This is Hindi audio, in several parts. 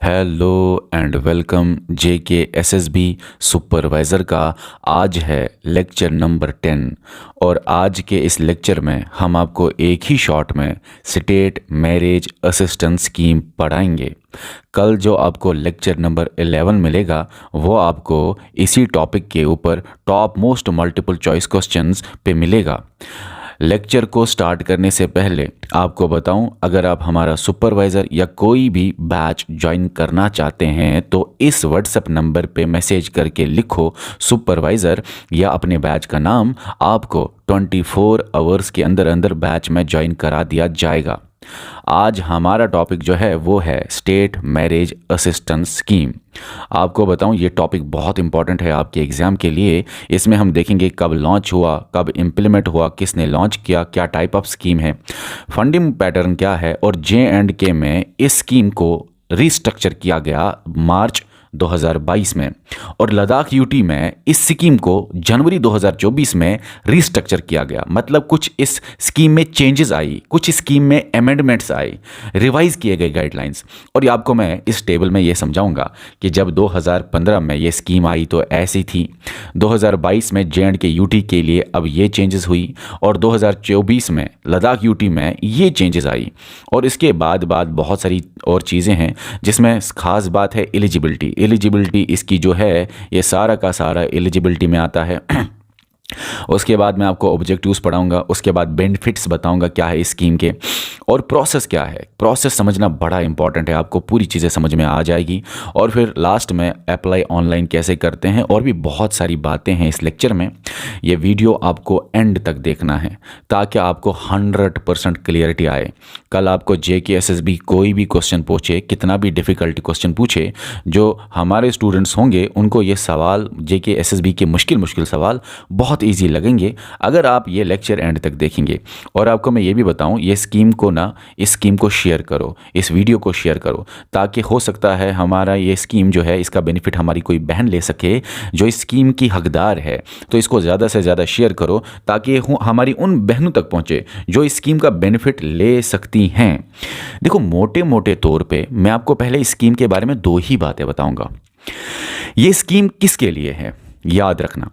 Hello and welcome JKSSB supervisor का आज है लेक्चर नंबर 10 और आज के इस लेक्चर में हम आपको एक ही शॉट में स्टेट मैरिज असिस्टेंस स्कीम पढ़ाएंगे। कल जो आपको लेक्चर नंबर 11 मिलेगा वो आपको इसी टॉपिक के ऊपर top most multiple choice questions पे मिलेगा। लेक्चर को स्टार्ट करने से पहले आपको बताऊं, अगर आप हमारा सुपरवाइज़र या कोई भी बैच ज्वाइन करना चाहते हैं तो इस व्हाट्सएप नंबर पे मैसेज करके लिखो सुपरवाइज़र या अपने बैच का नाम, आपको 24 आवर्स के अंदर अंदर बैच में ज्वाइन करा दिया जाएगा। आज हमारा टॉपिक जो है वो है स्टेट मैरिज असिस्टेंस स्कीम। आपको बताऊं, ये टॉपिक बहुत इंपॉर्टेंट है आपके एग्ज़ाम के लिए। इसमें हम देखेंगे कब लॉन्च हुआ, कब इम्प्लीमेंट हुआ, किसने लॉन्च किया, क्या टाइप ऑफ स्कीम है, फंडिंग पैटर्न क्या है और J&K में इस स्कीम को रिस्ट्रक्चर किया गया मार्च 2022 में और लद्दाख यूटी में इस स्कीम को जनवरी 2024 में रिस्ट्रक्चर किया गया। मतलब कुछ इस स्कीम में चेंजेस आई, कुछ स्कीम में अमेंडमेंट्स आई, रिवाइज किए गए गाइडलाइंस। और ये आपको मैं इस टेबल में ये समझाऊंगा कि जब 2015 में ये स्कीम आई तो ऐसी थी, 2022 में J&K यूटी के लिए अब ये चेंजेस हुई और 2024 में लद्दाख यूटी में ये चेंजेस आई। और इसके बाद बहुत सारी और चीज़ें हैं जिसमें खास बात है एलिजिबिलिटी इसकी जो है ये सारा का सारा एलिजिबिलिटी में आता है। उसके बाद मैं आपको ऑब्जेक्टिव्स पढ़ाऊंगा, उसके बाद बेनिफिट्स बताऊंगा क्या है इस स्कीम के और प्रोसेस क्या है। प्रोसेस समझना बड़ा इंपॉर्टेंट है, आपको पूरी चीज़ें समझ में आ जाएगी। और फिर लास्ट में अप्लाई ऑनलाइन कैसे करते हैं और भी बहुत सारी बातें हैं इस लेक्चर में। ये वीडियो आपको एंड तक देखना है ताकि आपको 100% क्लियरिटी आए। कल आपको JKSSB कोई भी क्वेश्चन पूछे, कितना भी डिफ़िकल्ट क्वेश्चन पूछे, जो हमारे स्टूडेंट्स होंगे उनको ये सवाल JKSSB के मुश्किल सवाल बहुत ईजी लगेंगे अगर आप ये लेक्चर एंड तक देखेंगे। और आपको मैं ये भी बताऊं, ये स्कीम को इस स्कीम को शेयर करो, इस वीडियो को शेयर करो, ताकि हो सकता है हमारा ये स्कीम जो है इसका बेनिफिट हमारी कोई बहन ले सके जो इस स्कीम की हकदार है। तो इसको ज़्यादा से ज़्यादा शेयर करो ताकि हमारी उन बहनों तक पहुँचे जो इस स्कीम का बेनिफिट ले सकती हैं। देखो, मोटे मोटे तौर पर मैं आपको पहले इस स्कीम के बारे में दो ही बातें बताऊँगा। ये स्कीम किसके लिए है याद रखना,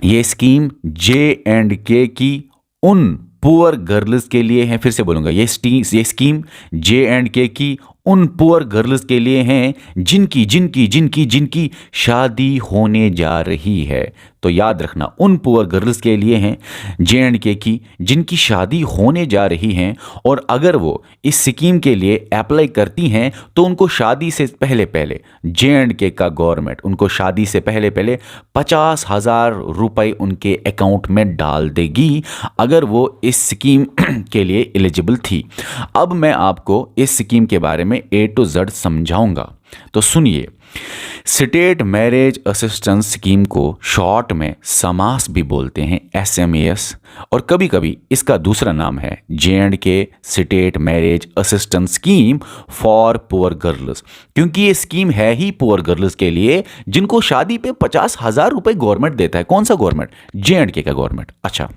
ये स्कीम J&K की उन पुअर गर्ल्स के लिए है। फिर से बोलूँगा, ये स्कीम J&K की उन पुअर गर्ल्स के लिए हैं जिनकी शादी होने जा रही है। तो याद रखना, उन पुअर गर्ल्स के लिए हैं J&K की जिनकी शादी होने जा रही हैं। और अगर वो इस स्कीम के लिए अप्लाई करती हैं तो उनको शादी से पहले J&K का गवर्नमेंट उनको शादी से पहले 50,000 रुपये उनके अकाउंट में डाल देगी अगर वो इस स्कीम के लिए एलिजिबल थी। अब मैं आपको इस स्कीम के बारे में A to Z समझाऊंगा, तो सुनिए। स्टेट मैरिज असिस्टेंस स्कीम को शॉर्ट में समास भी बोलते हैं, SMS, और कभी कभी इसका दूसरा नाम है J&K state marriage assistance scheme for poor girls, क्योंकि ये स्कीम है ही पुअर गर्ल्स के लिए जिनको शादी पे 50,000 रुपये गवर्नमेंट देता है। कौन सा गवर्नमेंट? J&K का गवर्नमेंट। अच्छा,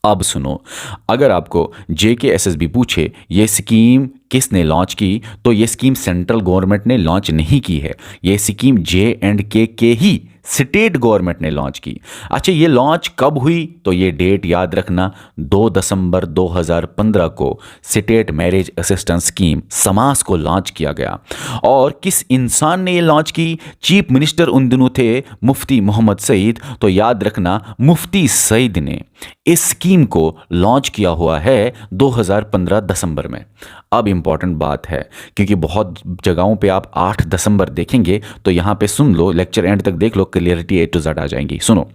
अब सुनो, अगर आपको JKSSB पूछे ये स्कीम किसने लॉन्च की, तो ये स्कीम सेंट्रल गवर्नमेंट ने लॉन्च नहीं की है, ये स्कीम J&K के ही स्टेट गवर्नमेंट ने लॉन्च की। अच्छा, ये लॉन्च कब हुई? तो ये डेट याद रखना, 2 दिसंबर 2015 को स्टेट मैरिज असिस्टेंस स्कीम समास को लॉन्च किया गया। और किस इंसान ने ये लॉन्च की? चीफ मिनिस्टर उन दिनों थे मुफ्ती मोहम्मद सईद। तो याद रखना, मुफ्ती सईद ने इस स्कीम को लॉन्च किया हुआ है 2015 दिसंबर में। अब इंपॉर्टेंट बात है, क्योंकि बहुत जगहों पे आप 8 दिसंबर देखेंगे, तो यहाँ पे सुन लो, लेक्चर एंड तक देख लो, क्लियरिटी A to Z आ जाएंगी। सुनो,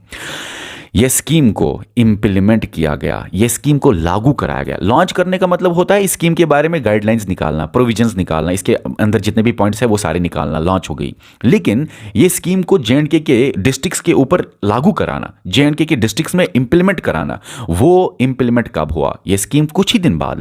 ये स्कीम को इम्प्लीमेंट किया गया, ये स्कीम को लागू कराया गया। लॉन्च करने का मतलब होता है इस स्कीम के बारे में गाइडलाइंस निकालना, प्रोविजंस निकालना, इसके अंदर जितने भी पॉइंट्स हैं वो सारे निकालना। लॉन्च हो गई, लेकिन ये स्कीम को J&K के डिस्ट्रिक्ट्स के ऊपर लागू कराना, J&K के डिस्ट्रिक्ट्स में इम्प्लीमेंट कराना, वो इम्प्लीमेंट कब हुआ? ये स्कीम कुछ ही दिन बाद,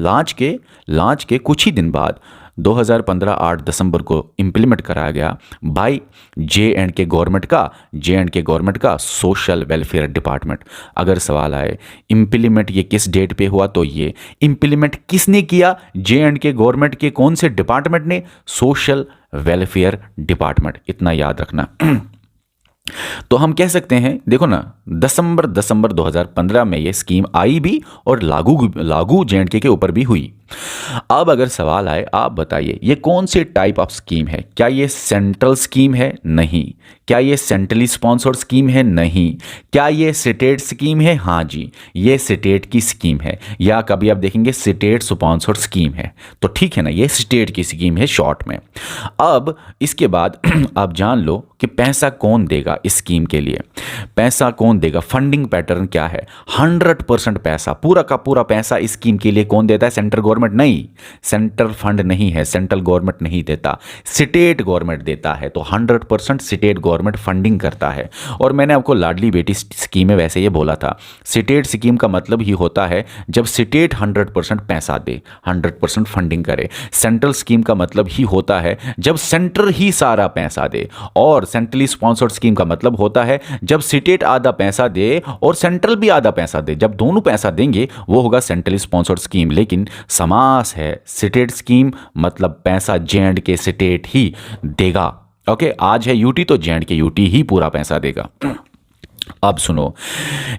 लॉन्च के कुछ ही दिन बाद 2015 8 दिसंबर को इम्प्लीमेंट कराया गया बाय J&K गवर्नमेंट का सोशल वेलफेयर डिपार्टमेंट। अगर सवाल आए इम्प्लीमेंट ये किस डेट पे हुआ, तो ये इम्प्लीमेंट किसने किया? J&K गवर्नमेंट के कौन से डिपार्टमेंट ने? सोशल वेलफेयर डिपार्टमेंट, इतना याद रखना। तो हम कह सकते हैं, देखो ना, दिसंबर 2015 में ये स्कीम आई भी और लागू जेएंडके के ऊपर भी हुई। अब अगर सवाल आए, आप बताइए ये कौन से टाइप ऑफ स्कीम है? क्या ये सेंट्रल स्कीम है? नहीं। क्या ये सेंट्रली स्पॉन्सर्ड स्कीम है? नहीं। क्या ये स्टेट स्कीम है? हाँ जी, ये स्टेट की स्कीम है। या कभी आप देखेंगे स्टेट स्पॉन्सर्ड स्कीम है, तो ठीक है ना, ये स्टेट की स्कीम है शॉर्ट में। अब इसके बाद आप जान लो कि पैसा कौन देगा इस स्कीम के लिए। पैसा कौन देगा, फंडिंग पैटर्न क्या है? 100% पैसा, पूरा का पूरा पैसा इस स्कीम के लिए कौन देता है? सेंट्रल गवर्नमेंट नहीं, सेंट्रल फंड नहीं है, सेंट्रल गवर्नमेंट नहीं देता, स्टेट गवर्नमेंट देता है। तो 100% स्टेट गवर्नमेंट फंडिंग करता है। और मैंने आपको लाडली बेटी स्कीम में वैसे ये बोला था, स्टेट स्कीम का मतलब ही होता है जब स्टेट 100% पैसा दे, 100% फंडिंग करे। सेंट्रल स्कीम का मतलब ही होता है जब सेंटर ही सारा पैसा दे। और सेंट्रली स्पॉन्सर्ड स्कीम का मतलब होता है जब स्टेट आधा पैसा दे और सेंट्रल भी आधा पैसा दे। जब दोनों पैसा देंगे वो होगा सेंट्रली स्पॉन्सर्ड स्कीम। लेकिन समास है स्टेट स्कीम, मतलब पैसा जेएंडके स्टेट ही देगा। ओके, आज है यूटी तो जेएंडके यूटी ही पूरा पैसा देगा। अब सुनो,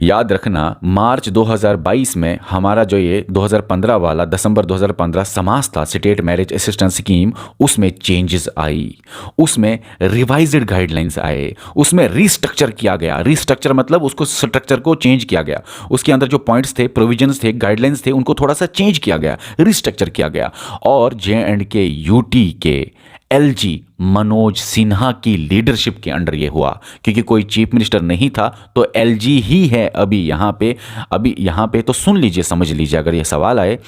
याद रखना, मार्च 2022 में हमारा जो ये 2015 वाला दिसंबर 2015 समास था, स्टेट मैरिज असिस्टेंस स्कीम, उसमें चेंजेस आई, उसमें रिवाइज्ड गाइडलाइंस आए, उसमें रीस्ट्रक्चर किया गया। रीस्ट्रक्चर मतलब उसको स्ट्रक्चर को चेंज किया गया, उसके अंदर जो पॉइंट्स थे, प्रोविजंस थे, गाइडलाइंस थे, उनको थोड़ा सा चेंज किया गया, रीस्ट्रक्चर किया गया। और जेएंडके यूटी के एलजी मनोज सिन्हा की लीडरशिप के अंडर ये हुआ, क्योंकि कोई चीफ मिनिस्टर नहीं था, तो एलजी ही है अभी यहाँ पे। तो सुन लीजिए, समझ लीजिए, अगर ये सवाल आए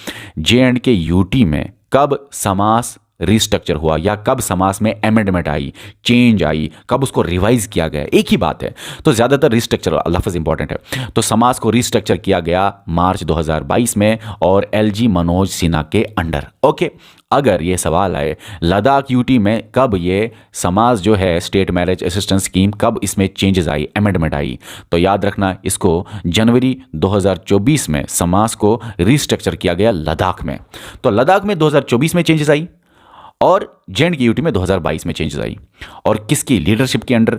जेएंडके यूटी में कब समास रिस्ट्रक्चर हुआ या कब समास में अमेंडमेंट आई, चेंज आई, कब उसको रिवाइज किया गया, एक ही बात है। तो ज़्यादातर रिस्ट्रक्चर लफ्ज़ इंपॉर्टेंट है। तो समास को रिस्ट्रक्चर किया गया मार्च 2022 में और एलजी मनोज सिन्हा के अंडर। ओके, अगर ये सवाल आए लद्दाख यूटी में कब ये समाज जो है स्टेट मैरिज असिस्टेंस स्कीम, कब इसमें चेंजेस आई, अमेंडमेंट आई, तो याद रखना इसको जनवरी 2024 में समाज को रिस्ट्रक्चर किया गया लद्दाख में। तो लद्दाख में 2024 में चेंजेस आई और जेएंडके यूटी में 2022 में चेंजेस आई। और किसकी लीडरशिप के अंडर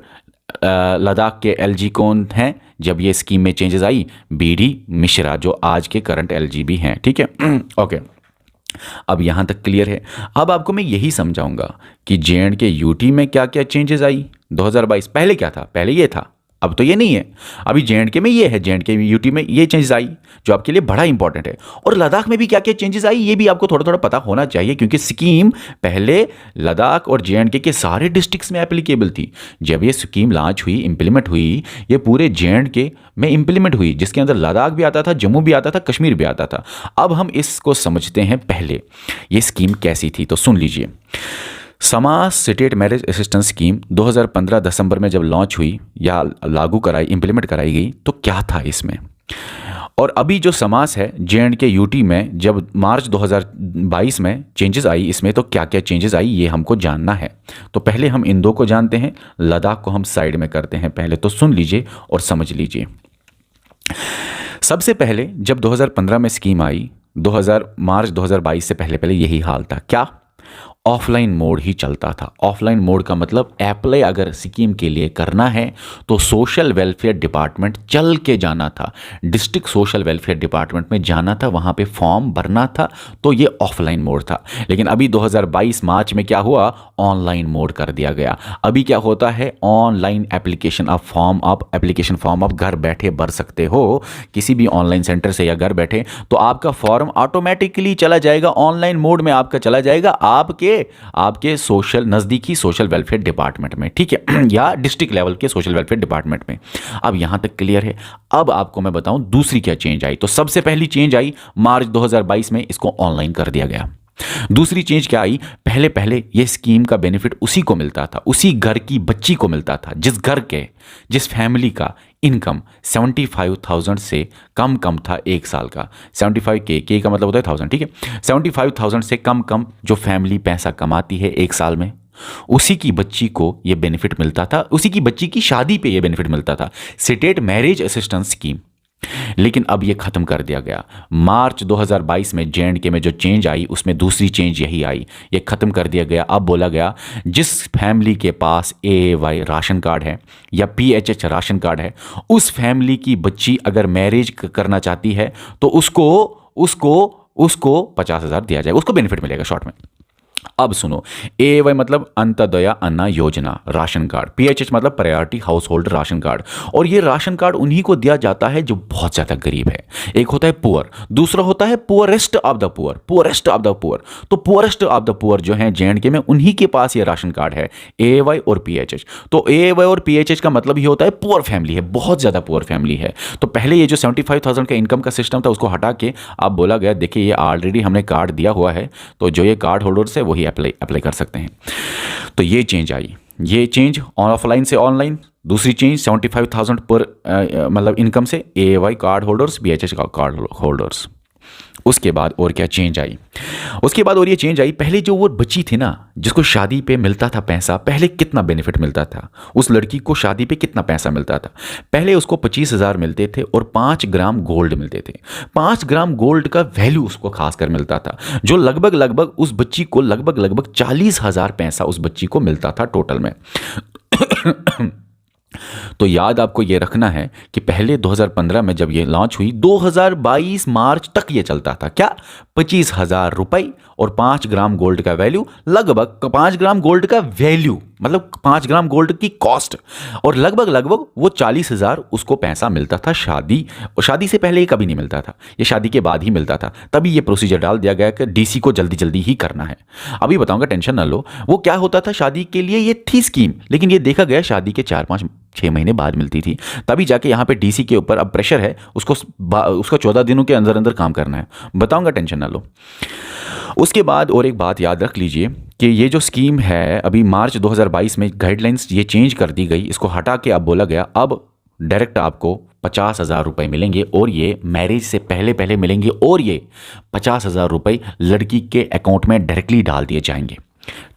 लद्दाख के एलजी कौन हैं जब ये स्कीम में चेंजेस आई? बीडी मिश्रा, जो आज के करंट एलजी भी हैं। ठीक है, ओके, अब यहां तक क्लियर है। अब आपको मैं यही समझाऊंगा कि जेएंडके यूटी में क्या क्या चेंजेस आई 2022। पहले क्या था? पहले ये था, अब तो ये नहीं है। अभी जेएंडके में ये है, जेएंडके यूटी में ये चेंजेस आई जो आपके लिए बड़ा इंपॉर्टेंट है। और लद्दाख में भी क्या क्या चेंजेस आई ये भी आपको थोड़ा थोड़ा पता होना चाहिए, क्योंकि स्कीम पहले लद्दाख और जेएंडके के सारे डिस्ट्रिक्ट्स में एप्लीकेबल थी। जब ये स्कीम लॉन्च हुई, इंप्लीमेंट हुई, ये पूरे जेएंडके में इंप्लीमेंट हुई, जिसके अंदर लद्दाख भी आता था, जम्मू भी आता था, कश्मीर भी आता था। अब हम इसको समझते हैं पहले ये स्कीम कैसी थी, तो सुन लीजिए। समास स्टेट मैरिज असिस्टेंस स्कीम 2015 दिसंबर में जब लॉन्च हुई या लागू कराई, इंप्लीमेंट कराई गई, तो क्या था इसमें? और अभी जो समास है जेएंडके यूटी में जब मार्च 2022 में चेंजेस आई इसमें, तो क्या क्या चेंजेस आई ये हमको जानना है। तो पहले हम इन दो को जानते हैं, लद्दाख को हम साइड में करते हैं पहले। तो सुन लीजिए और समझ लीजिए। सबसे पहले जब 2015 में स्कीम आई, मार्च 2022 से पहले यही हाल था। क्या? ऑफलाइन मोड ही चलता था। ऑफलाइन मोड का मतलब अप्लाई अगर स्कीम के लिए करना है तो सोशल वेलफेयर डिपार्टमेंट चल के जाना था, डिस्ट्रिक्ट सोशल वेलफेयर डिपार्टमेंट में जाना था, वहाँ पे फॉर्म भरना था। तो ये ऑफलाइन मोड था। लेकिन अभी 2022 मार्च में क्या हुआ? ऑनलाइन मोड कर दिया गया। अभी क्या होता है? Online application. आप एप्लीकेशन फॉर्म आप घर बैठे भर सकते हो किसी भी ऑनलाइन सेंटर से या घर बैठे, तो आपका फॉर्म ऑटोमेटिकली चला जाएगा, ऑनलाइन मोड में आपका चला जाएगा आपके सोशल नज़दीकी सोशल वेलफेयर डिपार्टमेंट में, ठीक है, या डिस्ट्रिक्ट लेवल के सोशल वेलफेयर डिपार्टमेंट में। अब यहां तक क्लियर है। अब आपको मैं बताऊं दूसरी क्या चेंज आई। तो सबसे पहली चेंज आई मार्च 2022 में, इसको ऑनलाइन कर दिया गया। दूसरी चेंज क्या आई? पहले ये स्कीम का बेनिफिट उसी को मिलता था, उसी घर की बच्ची को मिलता था जिस फैमिली का इनकम 75,000 से कम था एक साल का। 75K का मतलब होता है 1000, ठीक है। 75,000 से कम जो फैमिली पैसा कमाती है एक साल में, उसी की बच्ची को ये बेनिफिट मिलता था, उसी की बच्ची की शादी पे ये बेनिफिट मिलता था। स्टेट मैरिज असिस्टेंस स्कीम, लेकिन अब ये ख़त्म कर दिया गया। मार्च 2022 में जे.एंड.के में जो चेंज आई उसमें दूसरी चेंज यही आई, ये ख़त्म कर दिया गया। अब बोला गया जिस फैमिली के पास ए.वाई राशन कार्ड है या पीएचएच राशन कार्ड है, उस फैमिली की बच्ची अगर मैरिज करना चाहती है तो उसको उसको उसको 50,000 दिया जाएगा, उसको बेनिफिट मिलेगा शॉर्ट में। अब सुनो, ए.वाई मतलब अंत्योदय अन्न योजना राशन कार्ड, पीएचएच मतलब priority house hold ration card. और ये राशन कार्ड उन्हीं को दिया जाता है जो बहुत ज़्यादा गरीब है। एक होता है पुअर, दूसरा होता है poorest of the poor, poorest of the poor. तो पुअरेस्ट ऑफ द पुअर जो है जे.एंड.के में, उन्हीं के पास ये राशन कार्ड है, ए.वाई और पीएचएच। तो ए.वाई और पीएचएच का मतलब ये होता है पुअर फैमिली है, बहुत ज़्यादा पुअर फैमिली है। तो पहले ये जो 75,000 का इनकम का सिस्टम था उसको हटा के अब बोला गया देखिए ये ऑलरेडी हमने कार्ड दिया हुआ है, तो जो ये कार्ड होल्डर्स है वही अप्लाई कर सकते हैं। तो ये चेंज आई, ये चेंज ऑफलाइन से ऑनलाइन। दूसरी चेंज 75,000 पर मतलब इनकम से A Y card holders, PHH card holders. उसके बाद और क्या चेंज आई, उसके बाद और ये चेंज आई, पहले जो वो बच्ची थी ना जिसको शादी पे मिलता था पैसा, पहले कितना बेनिफिट मिलता था उस लड़की को, शादी पे कितना पैसा मिलता था। पहले उसको 25,000 मिलते थे और 5 ग्राम गोल्ड मिलते थे। 5 ग्राम गोल्ड का वैल्यू उसको खासकर मिलता था, जो लगभग उस बच्ची को लगभग 40,000 पैसा उस बच्ची को मिलता था टोटल में। तो याद आपको ये रखना है कि पहले 2015 में जब ये लॉन्च हुई, 2022 मार्च तक ये चलता था क्या, 25,000 रुपये और 5 ग्राम गोल्ड का वैल्यू, लगभग 5 ग्राम गोल्ड का वैल्यू मतलब 5 ग्राम गोल्ड की कॉस्ट, और लगभग वो 40,000 उसको पैसा मिलता था शादी। और शादी से पहले ये कभी नहीं मिलता था, ये शादी के बाद ही मिलता था। तभी ये प्रोसीजर डाल दिया गया कि डीसी को जल्दी जल्दी ही करना है। अभी बताऊंगा, टेंशन ना लो। वो क्या होता था, शादी के लिए ये थी स्कीम, लेकिन ये देखा गया शादी के 4-5-6 महीने बाद मिलती थी। तभी जाके यहाँ पे डीसी के ऊपर अब प्रेशर है, उसको 14 दिनों के अंदर अंदर काम करना है। बताऊंगा, टेंशन ना लो। उसके बाद और एक बात याद रख लीजिए कि ये जो स्कीम है अभी मार्च 2022 में गाइडलाइंस ये चेंज कर दी गई, इसको हटा के अब बोला गया अब डायरेक्ट आपको 50,000 रुपये मिलेंगे, और ये मैरिज से पहले मिलेंगे, और ये 50,000 रुपये लड़की के अकाउंट में डायरेक्टली डाल दिए जाएंगे।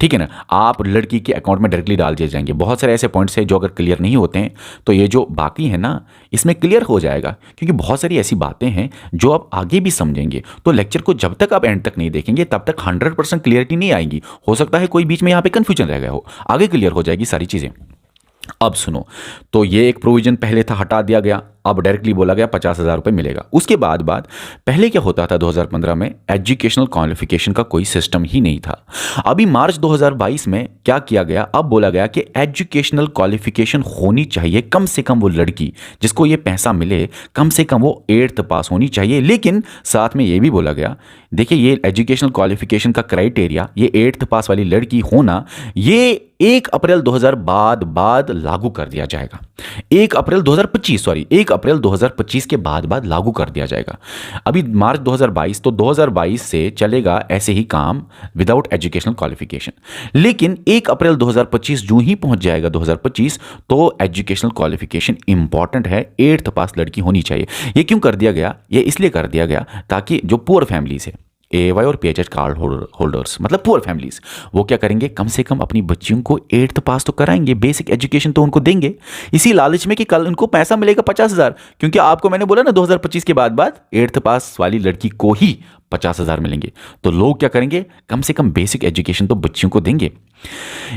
ठीक है ना, आप लड़की के अकाउंट में डायरेक्टली डाल दिए जाएंगे। बहुत सारे ऐसे पॉइंट्स हैं जो अगर क्लियर नहीं होते हैं तो ये जो बाकी है ना इसमें क्लियर हो जाएगा, क्योंकि बहुत सारी ऐसी बातें हैं जो आप आगे भी समझेंगे। तो लेक्चर को जब तक आप एंड तक नहीं देखेंगे तब तक 100% क्लियरिटी नहीं आएगी। हो सकता है कोई बीच में यहाँ पे कन्फ्यूजन रह गया हो, आगे क्लियर हो जाएगी सारी चीज़ें। अब सुनो, तो ये एक प्रोविजन पहले था, हटा दिया गया, अब डायरेक्टली बोला गया 50,000 रुपये मिलेगा। उसके बाद पहले क्या होता था 2015 में, एजुकेशनल क्वालिफिकेशन का कोई सिस्टम ही नहीं था। अभी मार्च 2022 में क्या किया गया, अब बोला गया कि एजुकेशनल क्वालिफिकेशन होनी चाहिए, कम से कम वो लड़की जिसको ये पैसा मिले कम से कम वो 8th पास होनी चाहिए। लेकिन साथ में ये भी बोला गया, देखिए ये एजुकेशनल क्वालिफिकेशन का क्राइटेरिया, ये 8th पास वाली लड़की होना, ये 1 अप्रैल 2000 बाद लागू कर दिया जाएगा। 1 अप्रैल 2025 के बाद लागू कर दिया जाएगा। अभी मार्च 2022, तो 2022 से चलेगा ऐसे ही काम विदाउट एजुकेशनल क्वालिफिकेशन। लेकिन 1 अप्रैल 2025 जो ही पहुंच जाएगा 2025, तो एजुकेशनल क्वालिफिकेशन इंपॉर्टेंट है, 8th पास लड़की होनी चाहिए। ये क्यों कर दिया गया, ये इसलिए कर दिया गया ताकि जो पुअर फैमिलीज है, ए.वाई और पीएचएच कार्ड होल्डर्स मतलब पुअर फैमिलीज, वो क्या करेंगे, कम से कम अपनी बच्चियों को 8th पास तो कराएंगे, बेसिक एजुकेशन तो उनको देंगे, इसी लालच में कि कल उनको पैसा मिलेगा 50,000। क्योंकि आपको मैंने बोला ना 2025 के बाद 8th पास वाली लड़की को ही 50,000 मिलेंगे। तो लोग क्या करेंगे, कम से कम बेसिक एजुकेशन तो बच्चियों को देंगे।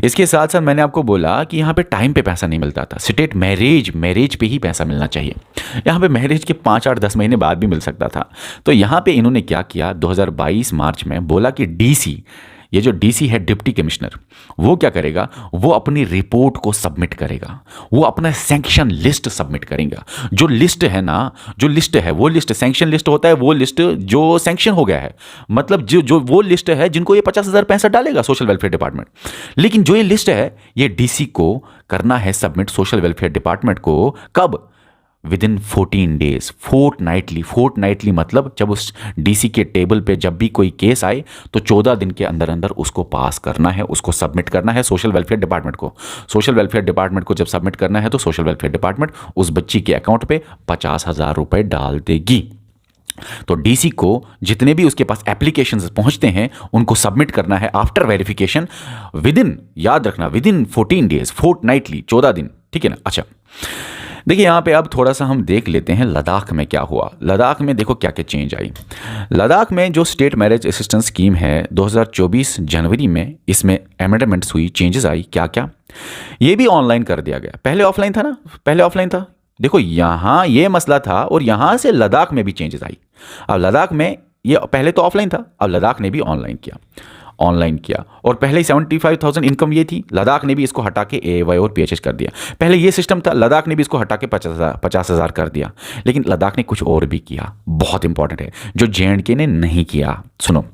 इसके साथ साथ मैंने आपको बोला कि यहाँ पे टाइम पे पैसा नहीं मिलता था, स्टेट मैरिज पे ही पैसा मिलना चाहिए। यहाँ पे मैरिज के 5-8-10 महीने बाद भी मिल सकता था। तो यहाँ पे इन्होंने क्या किया, 2022 मार्च में बोला कि डीसी, ये जो डीसी है डिप्टी कमिश्नर, वो क्या करेगा, वो अपनी रिपोर्ट को सबमिट करेगा, वो अपना सैंक्शन लिस्ट सबमिट करेगा। जो लिस्ट है ना, जो लिस्ट है वो लिस्ट, सैंक्शन लिस्ट होता है वो लिस्ट जो सैंक्शन हो गया है, मतलब जो वो लिस्ट है जिनको ये 50,000 पैसा डालेगा सोशल वेलफेयर डिपार्टमेंट। लेकिन जो ये लिस्ट है ये डीसी को करना है सबमिट सोशल वेलफेयर डिपार्टमेंट को, कब, विदिन 14 डेज, फोर्टनाइटली मतलब जब उस डीसी के टेबल पे जब भी कोई केस आए तो 14 दिन के अंदर अंदर उसको पास करना है, उसको सबमिट करना है सोशल वेलफेयर डिपार्टमेंट को। सोशल वेलफेयर डिपार्टमेंट को जब सबमिट करना है तो सोशल वेलफेयर डिपार्टमेंट उस बच्ची के अकाउंट पे 50,000 रुपये डाल देगी। तो डीसी को जितने भी उसके पास एप्लीकेशंस पहुंचते हैं उनको सबमिट करना है आफ्टर वेरिफिकेशन, विदिन, याद रखना, विदिन 14 डेज, फोर्टनाइटली, 14 दिन, ठीक है ना। अच्छा, देखिए यहाँ पे अब थोड़ा सा हम देख लेते हैं लद्दाख में क्या हुआ। लद्दाख में देखो क्या क्या चेंज आई। लद्दाख में जो स्टेट मैरिज असिस्टेंस स्कीम है 2024 जनवरी में इसमें अमेंडमेंट्स हुई, चेंजेस आई। क्या क्या, ये भी ऑनलाइन कर दिया गया। पहले ऑफलाइन था ना, पहले ऑफलाइन था। देखो यहाँ ये मसला था और यहाँ से लद्दाख में भी चेंजेस आई। अब लद्दाख में ये पहले तो ऑफलाइन था, अब लद्दाख ने भी ऑनलाइन किया और पहले ही 75,000 इनकम ये थी, लद्दाख ने भी इसको हटा के AAY और PHH कर दिया। पहले ये सिस्टम था, लद्दाख ने भी इसको हटा के 50,000 कर दिया। लेकिन लद्दाख ने कुछ और भी किया, बहुत इंपॉर्टेंट है, जो JNK ने नहीं किया। सुनो,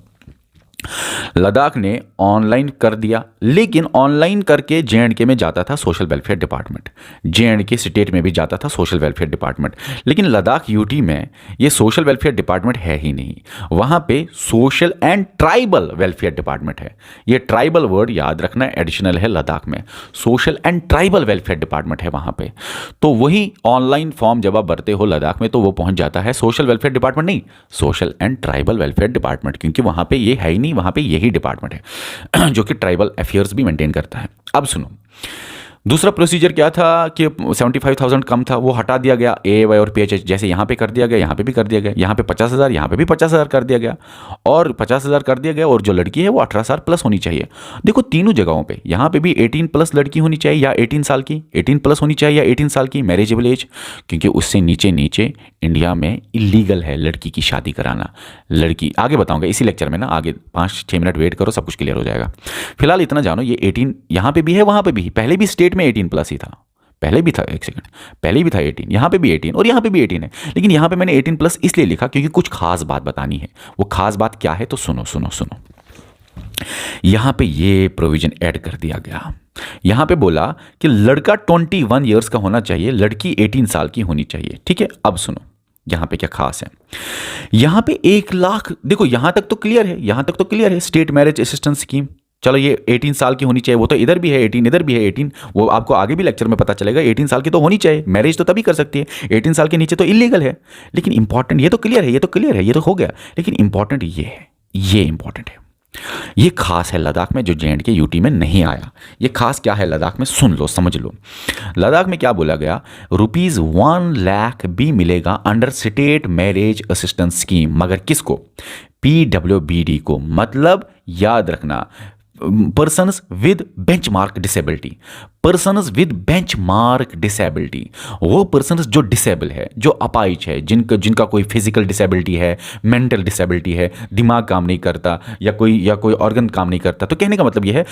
लद्दाख ने ऑनलाइन कर दिया, लेकिन ऑनलाइन करके JNK में जाता था social welfare department, JNK state में भी जाता था सोशल वेलफेयर डिपार्टमेंट। लेकिन लद्दाख UT में ये सोशल वेलफेयर डिपार्टमेंट है ही नहीं, वहाँ पे social and tribal welfare department है। ये ट्राइबल वर्ड याद रखना, एडिशनल है लद्दाख में, social and tribal welfare department है वहाँ पे। तो वही ऑनलाइन फॉर्म जब आप भरते हो लद्दाख में तो वो पहुँच जाता है सोशल वेलफेयर डिपार्टमेंट, नहीं social and tribal welfare department, क्योंकि वहाँ पे ये है ही नहीं, वहाँ पे यही डिपार्टमेंट है जो कि ट्राइबल अफेयर्स भी मेंटेन करता है। अब सुनो, दूसरा प्रोसीजर क्या था कि 75,000 कम था, वो हटा दिया गया। AAY और PHH जैसे यहाँ पे कर दिया गया, यहाँ पे भी कर दिया गया। यहाँ पे 50,000, यहाँ पे भी 50,000 कर दिया गया और 50,000 कर दिया गया। और जो लड़की है वो 18 साल प्लस होनी चाहिए। देखो तीनों जगहों पे, यहाँ पे भी 18 प्लस लड़की होनी चाहिए या 18 साल की, 18 प्लस होनी चाहिए या 18 साल की मैरिजेबल एज, क्योंकि उससे नीचे नीचे इंडिया में इलीगल है लड़की की शादी कराना। लड़की आगे बताऊँगा इसी लेक्चर में ना, आगे 5-6 मिनट वेट करो, सब कुछ क्लियर हो जाएगा। फिलहाल इतना जानो, ये 18 यहाँ पे भी है, वहाँ पे भी, पहले भी स्टेट में 18 प्लस ही था, पहले भी था, एक सेकंड, पहले भी था 18, यहाँ पे भी 18 और यहाँ पे भी 18 है। लेकिन यहाँ पे मैंने 18 प्लस इसलिए लिखा क्योंकि कुछ खास बात बतानी है। वो खास बात क्या है तो सुनो सुनो सुनो, यहाँ पे ये प्रोविजन ऐड कर दिया गया। यहाँ पे बोला कि लड़का 21 ईयर्स का होना चाहिए, लड़की 18 साल की होनी चाहिए। ठीक है, अब सुनो यहाँ पे क्या खास है। यहाँ पे 1 लाख, देखो यहाँ तक तो क्लियर है, यहाँ तक तो क्लियर है। स्टेट मैरिज असिस्टेंस स्कीम, चलो ये 18 साल की होनी चाहिए, वो तो इधर भी है 18, इधर भी है 18, वो आपको आगे भी लेक्चर में पता चलेगा। 18 साल की तो होनी चाहिए, मैरिज तो तभी कर सकती है, 18 साल के नीचे तो इलीगल है। लेकिन इंपॉर्टेंट, ये तो क्लियर है, ये तो क्लियर है, ये तो हो गया। लेकिन इंपॉर्टेंट ये है, ये इंपॉर्टेंट है, ये खास है लद्दाख में जो JNK UT में नहीं आया। ये खास क्या है लद्दाख में, सुन लो समझ लो। लद्दाख में क्या बोला गया, ₹1 लाख भी मिलेगा under state marriage assistance scheme, मगर किसको, PWBD को। मतलब याद रखना, persons with benchmark disability, persons with benchmark disability, वो पर्सनस जो डिसेबल है, जो अपाइज है, जिनका कोई फिजिकल डिसेबिलिटी है, मेंटल डिसेबिलिटी है, दिमाग काम नहीं करता या कोई ऑर्गन काम नहीं करता। तो कहने का मतलब ये है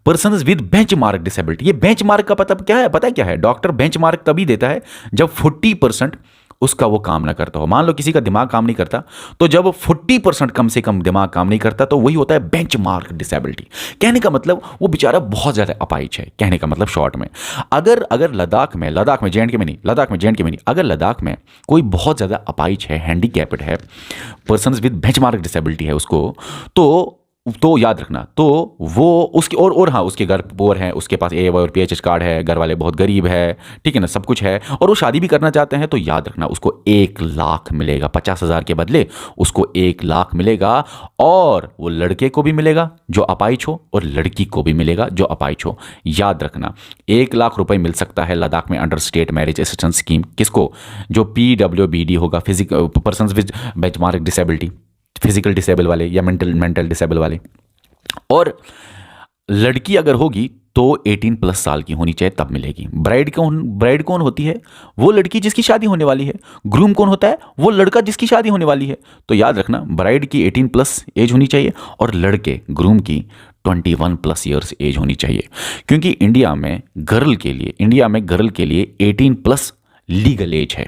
पर्सनस विद बेंचमार्क डिसेबिलिटी। ये बेंचमार्क का पता क्या है, पता है क्या है? डॉक्टर बेंचमार्क तभी देता है जब 40% उसका वो काम ना करता हो। मान लो किसी का दिमाग काम नहीं करता, तो जब 40% कम से कम दिमाग काम नहीं करता तो वही होता है बेंचमार्क डिसेबिलिटी। कहने का मतलब वो बेचारा बहुत ज़्यादा अपाहिज है, कहने का मतलब शॉर्ट में। अगर लद्दाख में JNK में नहीं, अगर लद्दाख में कोई बहुत ज़्यादा अपाहिज है, हैंडीकैप्ड है, पर्सन विद बेंचमार्क डिसेबिलिटी है उसको, तो याद रखना, तो वो उसके और हाँ, उसके घर पोर हैं, उसके पास AAY और PHH कार्ड है, घर वाले बहुत गरीब है, ठीक है ना, सब कुछ है, और वो शादी भी करना चाहते हैं, तो याद रखना उसको 1 लाख मिलेगा। 50,000 के बदले उसको 1 लाख मिलेगा। और वो लड़के को भी मिलेगा जो अपाहिज हो और लड़की को भी मिलेगा जो अपाहिज हो। याद रखना 1 लाख रुपए मिल सकता है लद्दाख में under state marriage assistance scheme. किसको? जो PWBD होगा, physical person with benchmark disability, physical disable वाले या मेंटल डिसेबल वाले। और लड़की अगर होगी तो 18 प्लस साल की होनी चाहिए, तब मिलेगी। ब्राइड कौन होती है? वो लड़की जिसकी शादी होने वाली है। ग्रूम कौन होता है? वो लड़का जिसकी शादी होने वाली है। तो याद रखना ब्राइड की 18 प्लस एज होनी चाहिए और लड़के ग्रूम की 21 प्लस ईयर्स एज होनी चाहिए, क्योंकि इंडिया में गर्ल के लिए 18 प्लस लीगल एज है,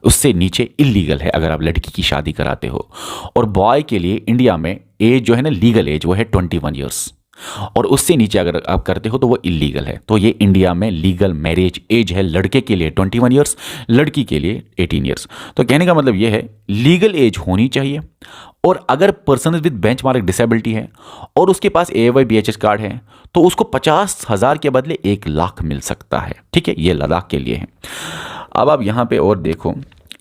उससे नीचे इलीगल है अगर आप लड़की की शादी कराते हो। और बॉय के लिए इंडिया में एज जो है ना, लीगल एज वो है 21 ईयर्स, और उससे नीचे अगर आप करते हो तो वो इलीगल है। तो ये इंडिया में लीगल मैरिज एज है लड़के के लिए 21 ईयर्स, लड़की के लिए 18 ईयर्स। तो कहने का मतलब ये है लीगल एज होनी चाहिए। और अगर पर्सन विद बेंचमार्क डिसेबिलिटी है और उसके पास AAY PHH कार्ड है तो उसको 50,000 के बदले 1 लाख मिल सकता है। ठीक है, ये लद्दाख के लिए है। अब आप यहाँ पे और देखो,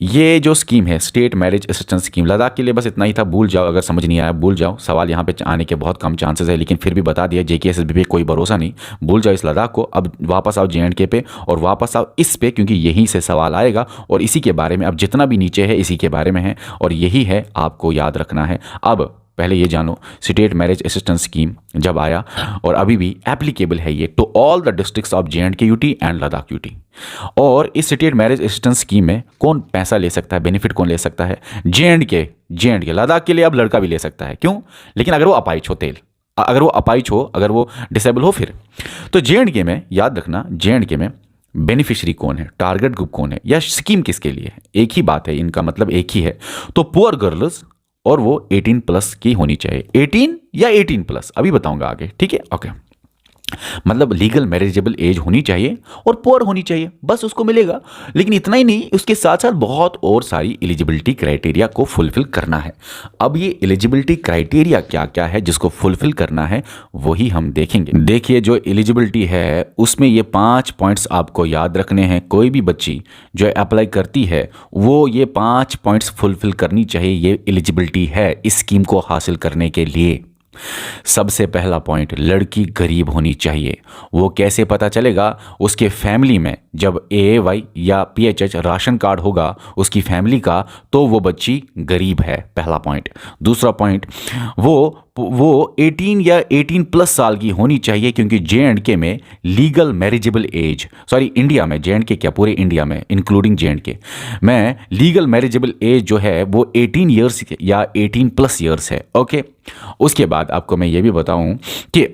ये जो स्कीम है state marriage assistance scheme, Ladakh के लिए बस इतना ही था, भूल जाओ, अगर समझ नहीं आया भूल जाओ, सवाल यहाँ पे आने के बहुत कम चांसेस है, लेकिन फिर भी बता दिया, JKSSB पे कोई भरोसा नहीं, भूल जाओ इस लद्दाख को। अब वापस आओ JNK पे और वापस आओ इस पे, क्योंकि यहीं से सवाल आएगा और इसी के बारे में अब जितना भी नीचे है इसी के बारे में है और यही है आपको याद रखना है। अब पहले ये जानो स्टेट मैरिज असिस्टेंस स्कीम जब आया और अभी भी एप्लीकेबल है ये to all the districts of JNK UT and Ladakh UT। और इस स्टेट मैरिज असिस्टेंस स्कीम में कौन पैसा ले सकता है, बेनिफिट कौन ले सकता है? JNK लद्दाख के लिए अब लड़का भी ले सकता है, क्यों? लेकिन अगर वो अपाइच हो, अगर वो अपाइच हो, अगर वो डिसेबल हो फिर तो JNK में याद रखना, JNK में बेनिफिशियरी कौन है, टारगेट ग्रुप कौन है, या स्कीम किसके लिए है, एक ही बात है, इनका मतलब एक ही है। तो पुअर गर्ल्स और वो 18 प्लस की होनी चाहिए, 18 या 18 प्लस, अभी बताऊंगा आगे, ठीक है? ओके, मतलब लीगल मैरिजेबल एज होनी चाहिए और पुअर होनी चाहिए, बस उसको मिलेगा। लेकिन इतना ही नहीं, उसके साथ साथ बहुत और सारी एलिजिबिलिटी क्राइटेरिया को फुलफिल करना है। अब ये एलिजिबिलिटी क्राइटेरिया क्या क्या है जिसको फुलफिल करना है वही हम देखेंगे। देखिए जो एलिजिबिलिटी है उसमें ये 5 पॉइंट्स आपको याद रखने हैं। कोई भी बच्ची जो अप्लाई करती है वो ये 5 पॉइंट्स फुलफिल करनी चाहिए, ये एलिजिबिलिटी है इस स्कीम को हासिल करने के लिए। सबसे पहला पॉइंट, लड़की गरीब होनी चाहिए। वो कैसे पता चलेगा? उसके फैमिली में जब AAY या PHH राशन कार्ड होगा उसकी फैमिली का, तो वो बच्ची गरीब है, पहला पॉइंट। दूसरा पॉइंट, वो 18 या 18 प्लस साल की होनी चाहिए, क्योंकि JNK में legal marriageable age, sorry India में, JNK क्या पूरे इंडिया में इंक्लूडिंग JNK में लीगल मैरिजेबल एज जो है वो 18 ईयर्स या 18 प्लस ईयर्स है। ओके, उसके बाद आपको मैं ये भी बताऊं कि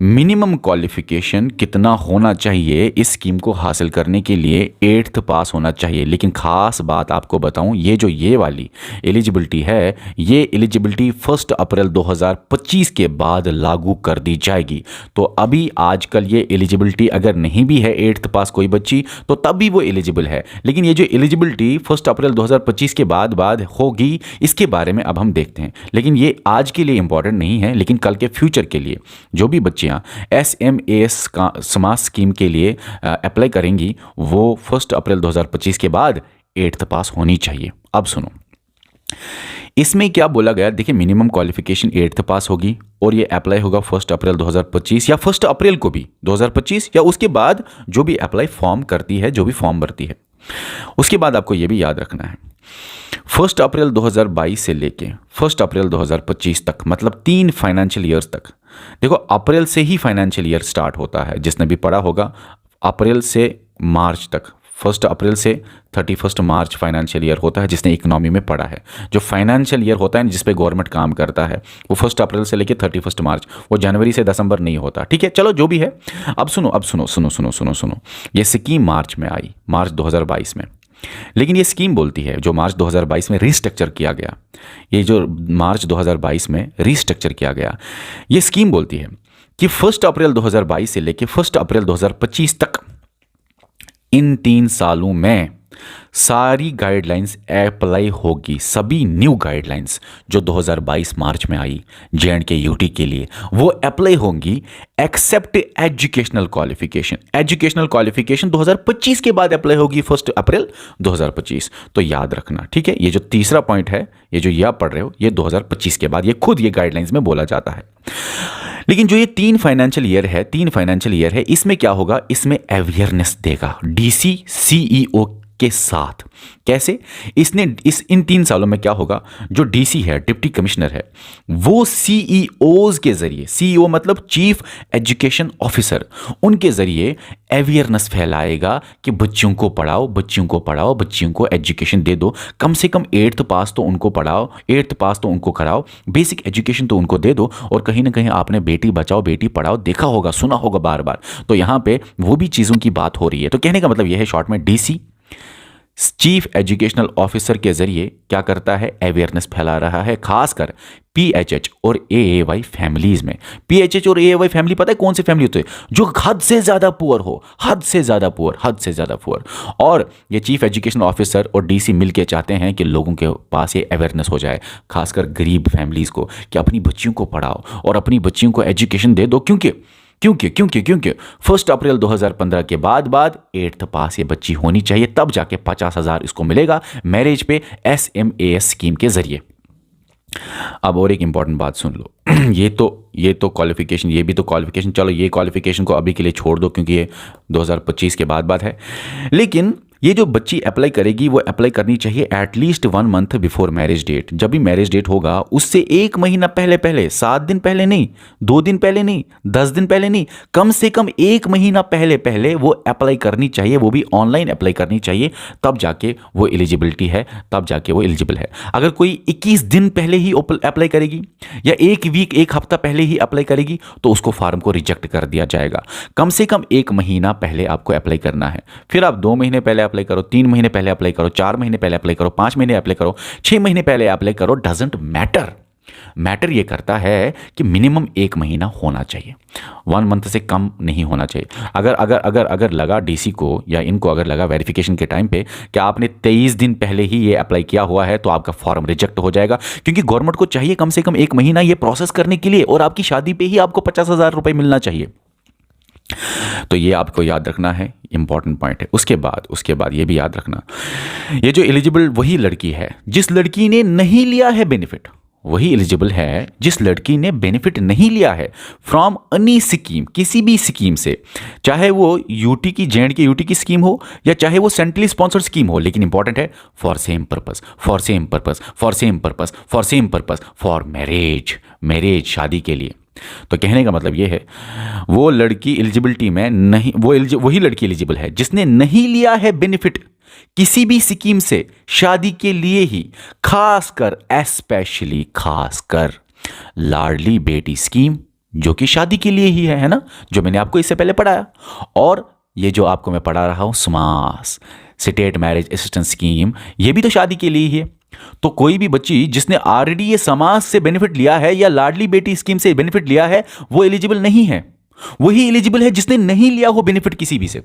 मिनिमम क्वालिफिकेशन कितना होना चाहिए इस स्कीम को हासिल करने के लिए, 8th पास होना चाहिए। लेकिन खास बात आपको बताऊं, ये वाली एलिजिबिलिटी है, ये एलिजिबिलिटी 1 अप्रैल 2025 के बाद लागू कर दी जाएगी। तो अभी आजकल ये एलिजिबिलिटी अगर नहीं भी है 8th पास कोई बच्ची, तो तब भी वो एलिजिबल है। लेकिन ये जो एलिजिबिलिटी 1 अप्रैल 2025 के बाद होगी, इसके बारे में अब हम देखते हैं। लेकिन ये आज के लिए इंपॉर्टेंट नहीं है, लेकिन कल के फ्यूचर के लिए जो भी बच्चियां SMAS का समाज स्कीम के लिए अप्लाई करेंगी वो 1 अप्रैल 2025 के बाद 8th पास होनी चाहिए। अब सुनो इसमें क्या बोला गया, देखिए मिनिमम क्वालिफिकेशन 8th पास होगी और ये अप्लाई होगा 1 अप्रैल 2025 या 1 अप्रैल को भी 2025 या उसके बाद जो भी अप्लाई फॉर्म करती है, जो भी फॉर्म भरती है। उसके बाद आपको ये भी याद रखना है 1 अप्रैल 2022 से लेके 1 अप्रैल 2025 तक, मतलब 3 फाइनेंशियल ईयर्स तक। देखो अप्रैल से ही फाइनेंशियल ईयर स्टार्ट होता है, जिसने भी पढ़ा होगा अप्रैल से मार्च तक, 1 अप्रैल से 31 मार्च फाइनेंशियल ईयर होता है, जिसने इकोनॉमी में पढ़ा है। जो फाइनेंशियल ईयर होता है जिस पे गवर्नमेंट काम करता है वो 1 अप्रैल से लेके 31 मार्च, वो जनवरी से दिसंबर नहीं होता, ठीक है? चलो जो भी है, अब सुनो, ये स्कीम मार्च में आई, मार्च 2022 में। लेकिन ये स्कीम बोलती है, जो मार्च 2022 में रीस्ट्रक्चर किया गया, ये जो मार्च 2022 में रीस्ट्रक्चर किया गया, ये स्कीम बोलती है कि 1 अप्रैल 2022 से लेके 1 अप्रैल 2025 तक, इन 3 सालों में सारी गाइडलाइंस अप्लाई होगी। सभी न्यू गाइडलाइंस जो 2022 मार्च में आई JNK UT के लिए, वो अप्लाई होंगी except educational qualification. Educational qualification 2025 के बाद अप्लाई होगी 1 अप्रैल 2025। तो याद रखना, ठीक है? ये जो तीसरा पॉइंट है, ये जो आप पढ़ रहे हो, ये 2025 के बाद, ये खुद ये गाइडलाइंस में बोला जाता है। लेकिन जो ये 3 फाइनेंशियल ईयर है, इसमें क्या होगा? इसमें अवेयरनेस देगा DC CEO के साथ। कैसे? इन 3 सालों में क्या होगा, जो DC है, डिप्टी कमिश्नर है, वो CEOs के जरिए, CEO मतलब चीफ एजुकेशन ऑफिसर, उनके जरिए अवेयरनेस फैलाएगा कि बच्चियों को पढ़ाओ, बच्चियों को एजुकेशन दे दो, कम से कम 8th पास तो उनको पढ़ाओ, 8th पास तो उनको कराओ, बेसिक एजुकेशन तो उनको दे दो। और कहीं ना कहीं आपने बेटी बचाओ बेटी पढ़ाओ देखा होगा, सुना होगा बार बार, तो यहाँ पे वो भी चीज़ों की बात हो रही है। तो कहने का मतलब यह है शॉर्ट में, DC चीफ एजुकेशनल ऑफिसर के जरिए क्या करता है? अवेयरनेस फैला रहा है, खासकर PHH और AAY फैमिलीज में। PHH और AAY फैमिली पता है कौन सी फैमिली होती है? जो हद से ज्यादा पुअर हो, हद से ज्यादा पुअर। और ये चीफ एजुकेशन ऑफिसर और DC मिलके चाहते हैं कि लोगों के पास ये अवेयरनेस हो जाए, खासकर गरीब फैमिलीज को, कि अपनी बच्चियों को पढ़ाओ और अपनी बच्चियों को एजुकेशन दे दो। क्योंकि क्योंकि 1 अप्रैल 2015 के बाद 8th पास ये बच्ची होनी चाहिए, तब जाके 50,000 इसको मिलेगा मैरिज पे SMAS स्कीम के जरिए। अब और एक इंपॉर्टेंट बात सुन लो। ये तो क्वालिफिकेशन, ये भी तो क्वालिफिकेशन, चलो ये क्वालिफिकेशन को अभी के लिए छोड़ दो क्योंकि ये 2025 के बाद है। लेकिन ये जो बच्ची अप्लाई करेगी वो अप्लाई करनी चाहिए at least 1 month before marriage date. जब भी मैरिज डेट होगा उससे 1 महीना पहले 7 दिन पहले नहीं, 2 दिन पहले नहीं, 10 दिन पहले नहीं, कम से कम 1 महीना पहले वो अप्लाई करनी चाहिए, वो भी ऑनलाइन अप्लाई करनी चाहिए, तब जाके वो एलिजिबिलिटी है, तब जाके वो एलिजिबल है। अगर कोई 21 दिन पहले ही अप्लाई करेगी या 1 हफ्ता पहले ही अप्लाई करेगी तो उसको फॉर्म को रिजेक्ट कर दिया जाएगा। कम से कम 1 महीना पहले आपको अप्लाई करना है। फिर आप 2 महीने पहले अप्लाई करो, 3 महीने पहले अप्लाई करो, 4 महीने पहले अप्लाई करो, 5 महीने अप्लाई करो, 6 महीने पहले अप्लाई करो, डजंट मैटर ये करता है कि मिनिमम 1 महीना होना चाहिए, 1 मंथ से कम नहीं होना चाहिए। अगर लगा डीसी को या इनको अगर लगा वेरिफिकेशन के टाइम पे कि आपने 23 दिन पहले ही ये अप्लाई किया हुआ है तो आपका फॉर्म रिजेक्ट हो जाएगा, क्योंकि गवर्नमेंट को चाहिए कम से कम 1 महीना ये प्रोसेस करने के लिए, और आपकी शादी पे ही आपको 50,000 रुपए मिलना चाहिए। तो ये आपको याद रखना है, इंपॉर्टेंट पॉइंट है। उसके बाद ये भी याद रखना, ये जो एलिजिबल वही लड़की है जिस लड़की ने नहीं लिया है बेनिफिट, वही एलिजिबल है जिस लड़की ने बेनिफिट नहीं लिया है फ्रॉम एनी स्कीम, किसी भी स्कीम से, चाहे वो यूटी की JNK यूटी की स्कीम हो या चाहे वो सेंट्रली स्पॉन्सर्ड स्कीम हो। लेकिन इंपॉर्टेंट है for same purpose, for marriage, शादी के लिए। तो कहने का मतलब ये है वो लड़की एलिजिबिलिटी में नहीं, वही लड़की एलिजिबल है जिसने नहीं लिया है बेनिफिट किसी भी स्कीम से शादी के लिए ही, खासकर लाडली बेटी स्कीम जो कि शादी के लिए ही है ना, जो मैंने आपको इससे पहले पढ़ाया। और ये जो आपको मैं पढ़ा रहा हूं समास, स्टेट मैरिज असिस्टेंस स्कीम, ये भी तो शादी के लिए ही है। तो कोई भी बच्ची जिसने ऑलरेडी ये समाज से बेनिफिट लिया है या लाडली बेटी स्कीम से बेनिफिट लिया है वो एलिजिबल नहीं है। वही एलिजिबल है जिसने नहीं लिया हो बेनिफिट किसी भी से,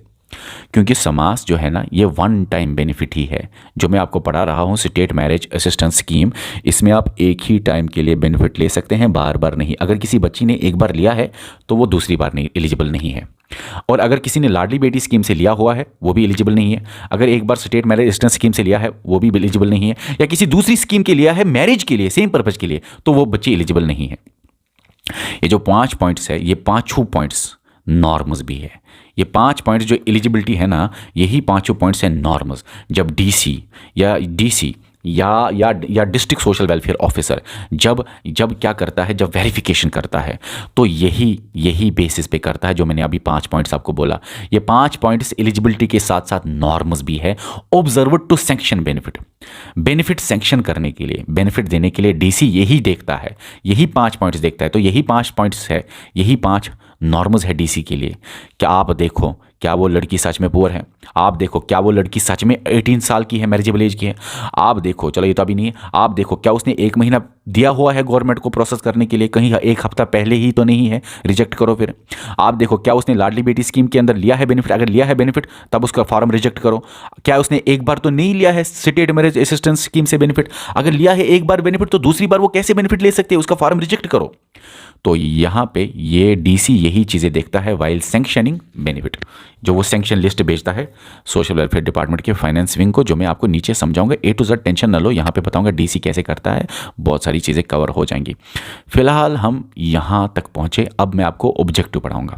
क्योंकि समाज जो है ना ये 1 टाइम बेनिफिट ही है। जो मैं आपको पढ़ा रहा हूं स्टेट मैरिज असिस्टेंस स्कीम, इसमें आप एक ही टाइम के लिए बेनिफिट ले सकते हैं, बार बार नहीं। अगर किसी बच्ची ने एक बार लिया है तो वो दूसरी बार नहीं एलिजिबल नहीं है। और अगर किसी ने लाडली बेटी स्कीम से लिया हुआ है वो भी एलिजिबल नहीं है। अगर एक बार स्टेट मैरिज असिस्टेंस स्कीम से लिया है वो भी एलिजिबल नहीं है, या किसी दूसरी स्कीम के लिया है मैरिज के लिए, सेम पर्पज के लिए, तो वो बच्ची एलिजिबल नहीं है। ये जो 5 पॉइंट्स है, ये 5 पॉइंट्स नॉर्म्स भी है। ये 5 पॉइंट्स जो एलिजिबिलिटी है ना, यही 5 पॉइंट्स हैं नॉर्म्स। जब डीसी या डिस्ट्रिक्ट सोशल वेलफेयर ऑफिसर जब क्या करता है, जब वेरिफिकेशन करता है, तो यही बेसिस पे करता है जो मैंने अभी 5 पॉइंट्स आपको बोला। ये 5 पॉइंट्स एलिजिबिलिटी के साथ साथ नॉर्म्स भी है। Observer to sanction benefit sanction करने के लिए, बेनिफिट देने के लिए डीसी यही देखता है, यही 5 पॉइंट्स देखता है। तो यही 5 पॉइंट्स है, यही 5 नॉर्म्स है डीसी के लिए। क्या आप देखो क्या वो लड़की सच में पुअर है, आप देखो क्या वो लड़की सच में 18 साल की है, मैरिजेबल एज की है, आप देखो, चलो ये तो अभी नहीं है, आप देखो क्या उसने 1 महीना दिया हुआ है गवर्नमेंट को प्रोसेस करने के लिए, कहीं 1 हफ्ता पहले ही तो नहीं है, रिजेक्ट करो। फिर आप देखो क्या उसने लाडली बेटी स्कीम के अंदर लिया है बेनिफिट, अगर लिया है बेनिफिट तब उसका फॉर्म रिजेक्ट करो। क्या उसने एक बार तो नहीं लिया है स्टेट मैरिज असिस्टेंस स्कीम से बेनिफिट, अगर लिया है एक बार बेनिफिट तो दूसरी बार वो कैसे बेनिफिट ले सकते हैं, उसका फॉर्म रिजेक्ट करो। तो यहाँ पे ये डीसी यही चीज़ें देखता है वाइल सैंक्शनिंग बेनिफिट, जो वो सैंक्शन लिस्ट भेजता है सोशल वेलफेयर डिपार्टमेंट के फाइनेंस विंग को, जो मैं आपको नीचे समझाऊंगा A to Z, टेंशन न लो। यहाँ पे बताऊंगा डीसी कैसे करता है, बहुत सारी चीज़ें कवर हो जाएंगी। फिलहाल हम यहाँ तक पहुँचे, अब मैं आपको ऑब्जेक्टिव पढ़ाऊंगा।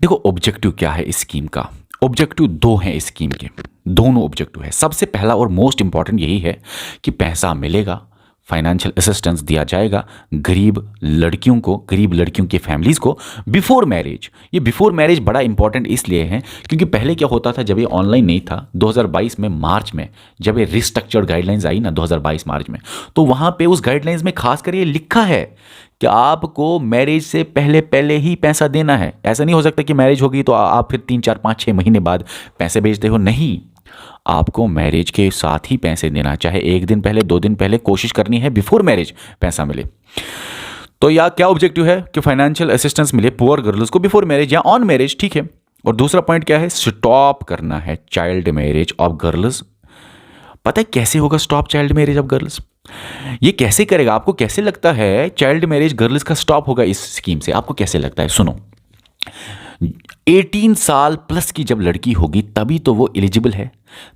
देखो ऑब्जेक्टिव क्या है इस स्कीम का, ऑब्जेक्टिव 2 हैं इस स्कीम के, दोनों ऑब्जेक्टिव है। सबसे पहला और मोस्ट इंपॉर्टेंट यही है कि पैसा मिलेगा, फाइनेंशियल असिस्टेंस दिया जाएगा गरीब लड़कियों के फैमिलीज़ को बिफोर मैरिज। ये बिफोर मैरिज बड़ा इंपॉर्टेंट इसलिए है क्योंकि पहले क्या होता था, जब ये ऑनलाइन नहीं था 2022 में मार्च में, जब ये रिस्ट्रक्चर्ड गाइडलाइंस आई ना 2022 मार्च में, तो वहाँ पे उस गाइडलाइंस में खासकर ये लिखा है कि आपको मैरिज से पहले ही पैसा देना है। ऐसा नहीं हो सकता कि मैरिज होगी तो आप फिर 3, 4, 5, 6 महीने बाद पैसे भेजते हो, नहीं, आपको मैरिज के साथ ही पैसे देना, चाहे 1 दिन पहले 2 दिन पहले, कोशिश करनी है बिफोर मैरिज पैसा मिले। तो या क्या ऑब्जेक्टिव है कि फाइनेंशियल असिस्टेंस मिले पुअर गर्ल्स को बिफोर मैरिज या ऑन मैरिज, ठीक है। और दूसरा पॉइंट क्या है, स्टॉप करना है चाइल्ड मैरिज ऑफ गर्ल्स। पता है कैसे होगा stop child marriage of girls? ये कैसे करेगा? आपको कैसे लगता है चाइल्ड मैरिज गर्ल्स का स्टॉप होगा इस स्कीम से? आपको कैसे लगता है? सुनो, 18 साल प्लस की जब लड़की होगी तभी तो वो एलिजिबल है,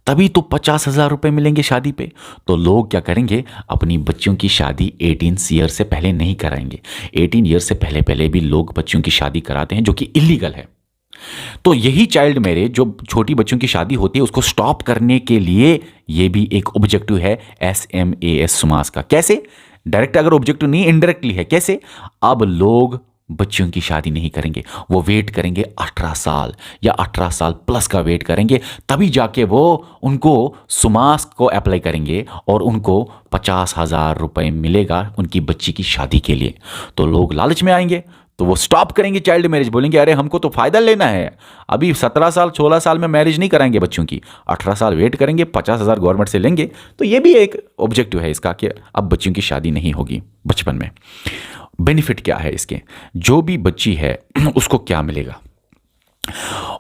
तभी तो 50,000 रुपए मिलेंगे शादी पे। तो लोग क्या करेंगे, अपनी बच्चियों की शादी 18 ईयर से पहले नहीं कराएंगे। 18 ईयर से पहले पहले भी लोग बच्चियों की शादी कराते हैं, जो कि इलीगल है। तो यही चाइल्ड मैरिज, जो छोटी बच्चों की शादी होती है, उसको स्टॉप करने के लिए ये भी एक ऑब्जेक्टिव है SMAS समाज का। कैसे? डायरेक्ट अगर ऑब्जेक्टिव नहीं, इनडायरेक्टली है। कैसे? अब लोग बच्चियों की शादी नहीं करेंगे, वो वेट करेंगे 18 साल या 18 साल प्लस का वेट करेंगे, तभी जाके वो उनको सुमास को अप्लाई करेंगे और उनको 50,000 रुपए मिलेगा उनकी बच्ची की शादी के लिए। तो लोग लालच में आएंगे, तो वो स्टॉप करेंगे चाइल्ड मैरिज, बोलेंगे अरे हमको तो फायदा लेना है, अभी 17 साल 16 साल में मैरिज नहीं कराएंगे बच्चों की, 18 साल वेट करेंगे, 50,000 गवर्नमेंट से लेंगे। तो ये भी एक ऑब्जेक्टिव है इसका कि अब बच्चियों की शादी नहीं होगी बचपन में। बेनिफिट क्या है इसके? जो भी बच्ची है उसको क्या मिलेगा?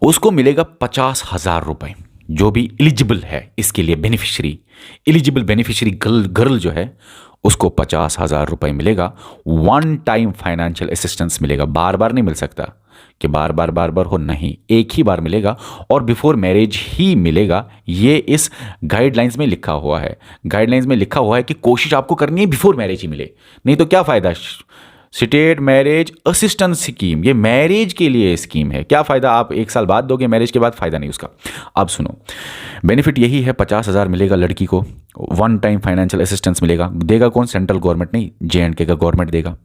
उसको मिलेगा 50,000 रुपए। जो भी एलिजिबल है इसके लिए बेनिफिशियरी, एलिजिबल बेनिफिशियरी गर्ल जो है उसको 50,000 रुपए मिलेगा। वन टाइम फाइनेंशियल असिस्टेंस मिलेगा, बार बार नहीं मिल सकता कि बार बार हो, नहीं, एक ही बार मिलेगा और बिफोर मैरिज ही मिलेगा। ये इस गाइडलाइंस में लिखा हुआ है। गाइडलाइंस में लिखा हुआ है कि कोशिश आपको करनी है बिफोर मैरिज ही मिले, नहीं तो क्या फ़ायदा। स्टेट मैरिज असिस्टेंस स्कीम, ये मैरिज के लिए स्कीम है। क्या फ़ायदा, आप एक साल बाद दोगे, मैरिज के बाद फ़ायदा नहीं उसका। अब सुनो, बेनिफिट यही है, 50,000 मिलेगा लड़की को, वन टाइम फाइनेंशियल असिस्टेंस मिलेगा। देगा कौन? सेंट्रल गवर्नमेंट नहीं, JNK का गवर्नमेंट देगा।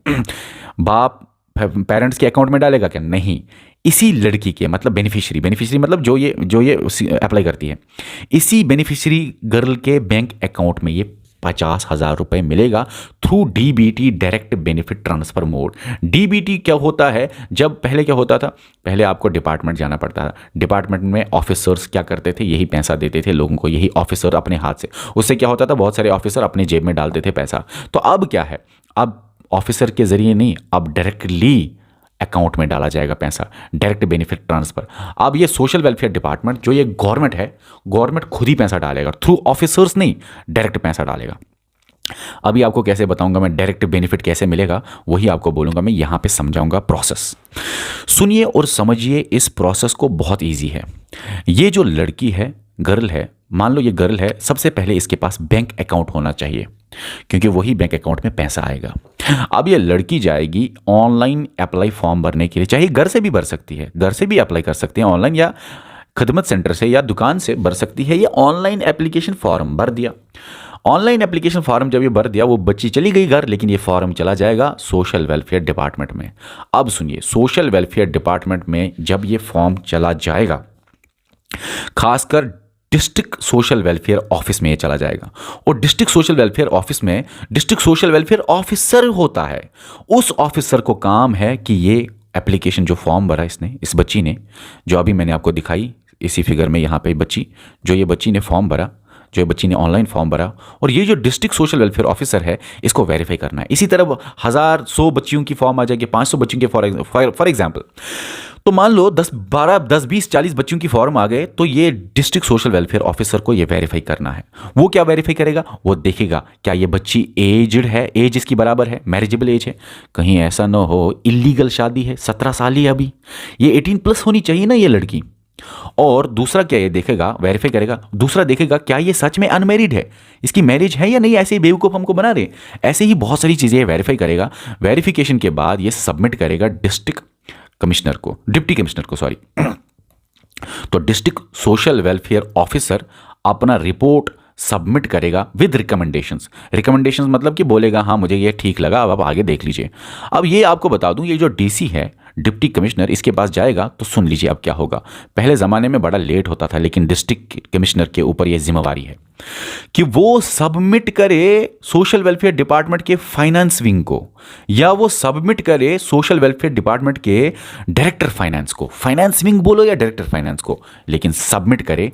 बाप पेरेंट्स के अकाउंट में डालेगा क्या? नहीं, इसी लड़की के, मतलब बेनिफिशियरी मतलब जो ये अप्लाई करती है, इसी बेनिफिशियरी गर्ल के बैंक अकाउंट में ये 50,000 रुपए मिलेगा through DBT, direct benefit transfer mode. DBT क्या होता है? जब पहले क्या होता था, पहले आपको डिपार्टमेंट जाना पड़ता था, डिपार्टमेंट में ऑफिसर्स क्या करते थे, यही पैसा देते थे लोगों को, यही ऑफिसर अपने हाथ से। उससे क्या होता था, बहुत सारे ऑफिसर अपने जेब में डालते थे पैसा। तो अब क्या है, अब ऑफिसर के जरिए नहीं, अब डायरेक्टली अकाउंट में डाला जाएगा पैसा, डायरेक्ट बेनिफिट ट्रांसफर। अब ये सोशल वेलफेयर डिपार्टमेंट जो ये गवर्नमेंट है, गवर्नमेंट खुद ही पैसा डालेगा, थ्रू ऑफिसर्स नहीं, डायरेक्ट पैसा डालेगा। अभी आपको कैसे बताऊंगा मैं डायरेक्ट बेनिफिट कैसे मिलेगा, वही आपको बोलूंगा, मैं यहां पे समझाऊंगा प्रोसेस। सुनिए और समझिए इस प्रोसेस को, बहुत ईजी है। ये जो लड़की है, गर्ल है, मान लो ये गर्ल है, सबसे पहले इसके पास बैंक अकाउंट होना चाहिए, क्योंकि वही बैंक अकाउंट में पैसा आएगा। अब ये लड़की जाएगी ऑनलाइन अप्लाई फॉर्म भरने के लिए, चाहे घर से भी भर सकती है, घर से भी अप्लाई कर सकती है ऑनलाइन, या खिदमत सेंटर से या दुकान से भर सकती है। ये ऑनलाइन एप्लीकेशन फॉर्म भर दिया। ऑनलाइन एप्लीकेशन फॉर्म जब ये भर दिया, वो बच्ची चली गई घर, लेकिन ये फॉर्म चला जाएगा सोशल वेलफेयर डिपार्टमेंट में। अब सुनिए, सोशल वेलफेयर डिपार्टमेंट में जब ये फॉर्म चला जाएगा, खासकर डिस्ट्रिक्ट सोशल वेलफेयर ऑफिस में ये चला जाएगा, और डिस्ट्रिक्ट सोशल वेलफेयर ऑफिस में डिस्ट्रिक्ट सोशल वेलफेयर ऑफिसर होता है। उस ऑफिसर को काम है कि ये एप्लीकेशन, जो फॉर्म भरा इसने, इस बच्ची ने, जो अभी मैंने आपको दिखाई इसी फिगर में, यहाँ पे बच्ची, जो ये बच्ची ने फॉर्म भरा, जो बच्ची ने ऑनलाइन फॉर्म भरा, और ये जो डिस्ट्रिक्ट सोशल वेलफेयर ऑफिसर है, इसको वेरीफाई करना है। इसी तरह 1000 100 बच्चियों की फॉर्म आ जाएगी, 500 बच्चियों के फॉर एग्जाम्पल। तो मान लो 10 12 10 20 40 बच्चियों की फॉर्म आ गए, तो ये डिस्ट्रिक्ट सोशल वेलफेयर ऑफिसर को ये वेरीफाई करना है। वो क्या वेरीफाई करेगा? वो देखेगा क्या ये बच्ची एजड है, एज इसकी बराबर है, मैरिजेबल एज है, कहीं ऐसा ना हो इलीगल शादी है, 17 साल ही अभी, ये 18 प्लस होनी चाहिए ना ये लड़की। और दूसरा क्या ये देखेगा, वेरीफाई करेगा, दूसरा देखेगा क्या ये सच में अनमैरिड है, इसकी मैरिज है या नहीं, ऐसे ही बेवकूफ़ हमको बना रहे। ऐसे ही बहुत सारी चीज़ें वेरीफाई करेगा। वेरिफिकेशन के बाद ये सबमिट करेगा डिस्ट्रिक्ट कमिश्नर को, डिप्टी कमिश्नर को, सॉरी। तो डिस्ट्रिक्ट सोशल वेलफेयर ऑफिसर अपना रिपोर्ट सबमिट करेगा विद रिकमेंडेशंस। रिकमेंडेशंस मतलब कि बोलेगा हाँ मुझे ये ठीक लगा, अब आप आगे देख लीजिए। अब ये आपको बता दूं, ये जो डीसी है, डिप्टी कमिश्नर, इसके पास जाएगा तो सुन लीजिए अब क्या होगा। पहले ज़माने में बड़ा लेट होता था, लेकिन डिस्ट्रिक्ट कमिश्नर के ऊपर ये जिम्मेवारी है कि वो सबमिट करे सोशल वेलफेयर डिपार्टमेंट के फाइनेंस विंग को, या वो सबमिट करे सोशल वेलफेयर डिपार्टमेंट के डायरेक्टर फाइनेंस को। फाइनेंस विंग बोलो या डायरेक्टर फाइनेंस को, लेकिन सबमिट करे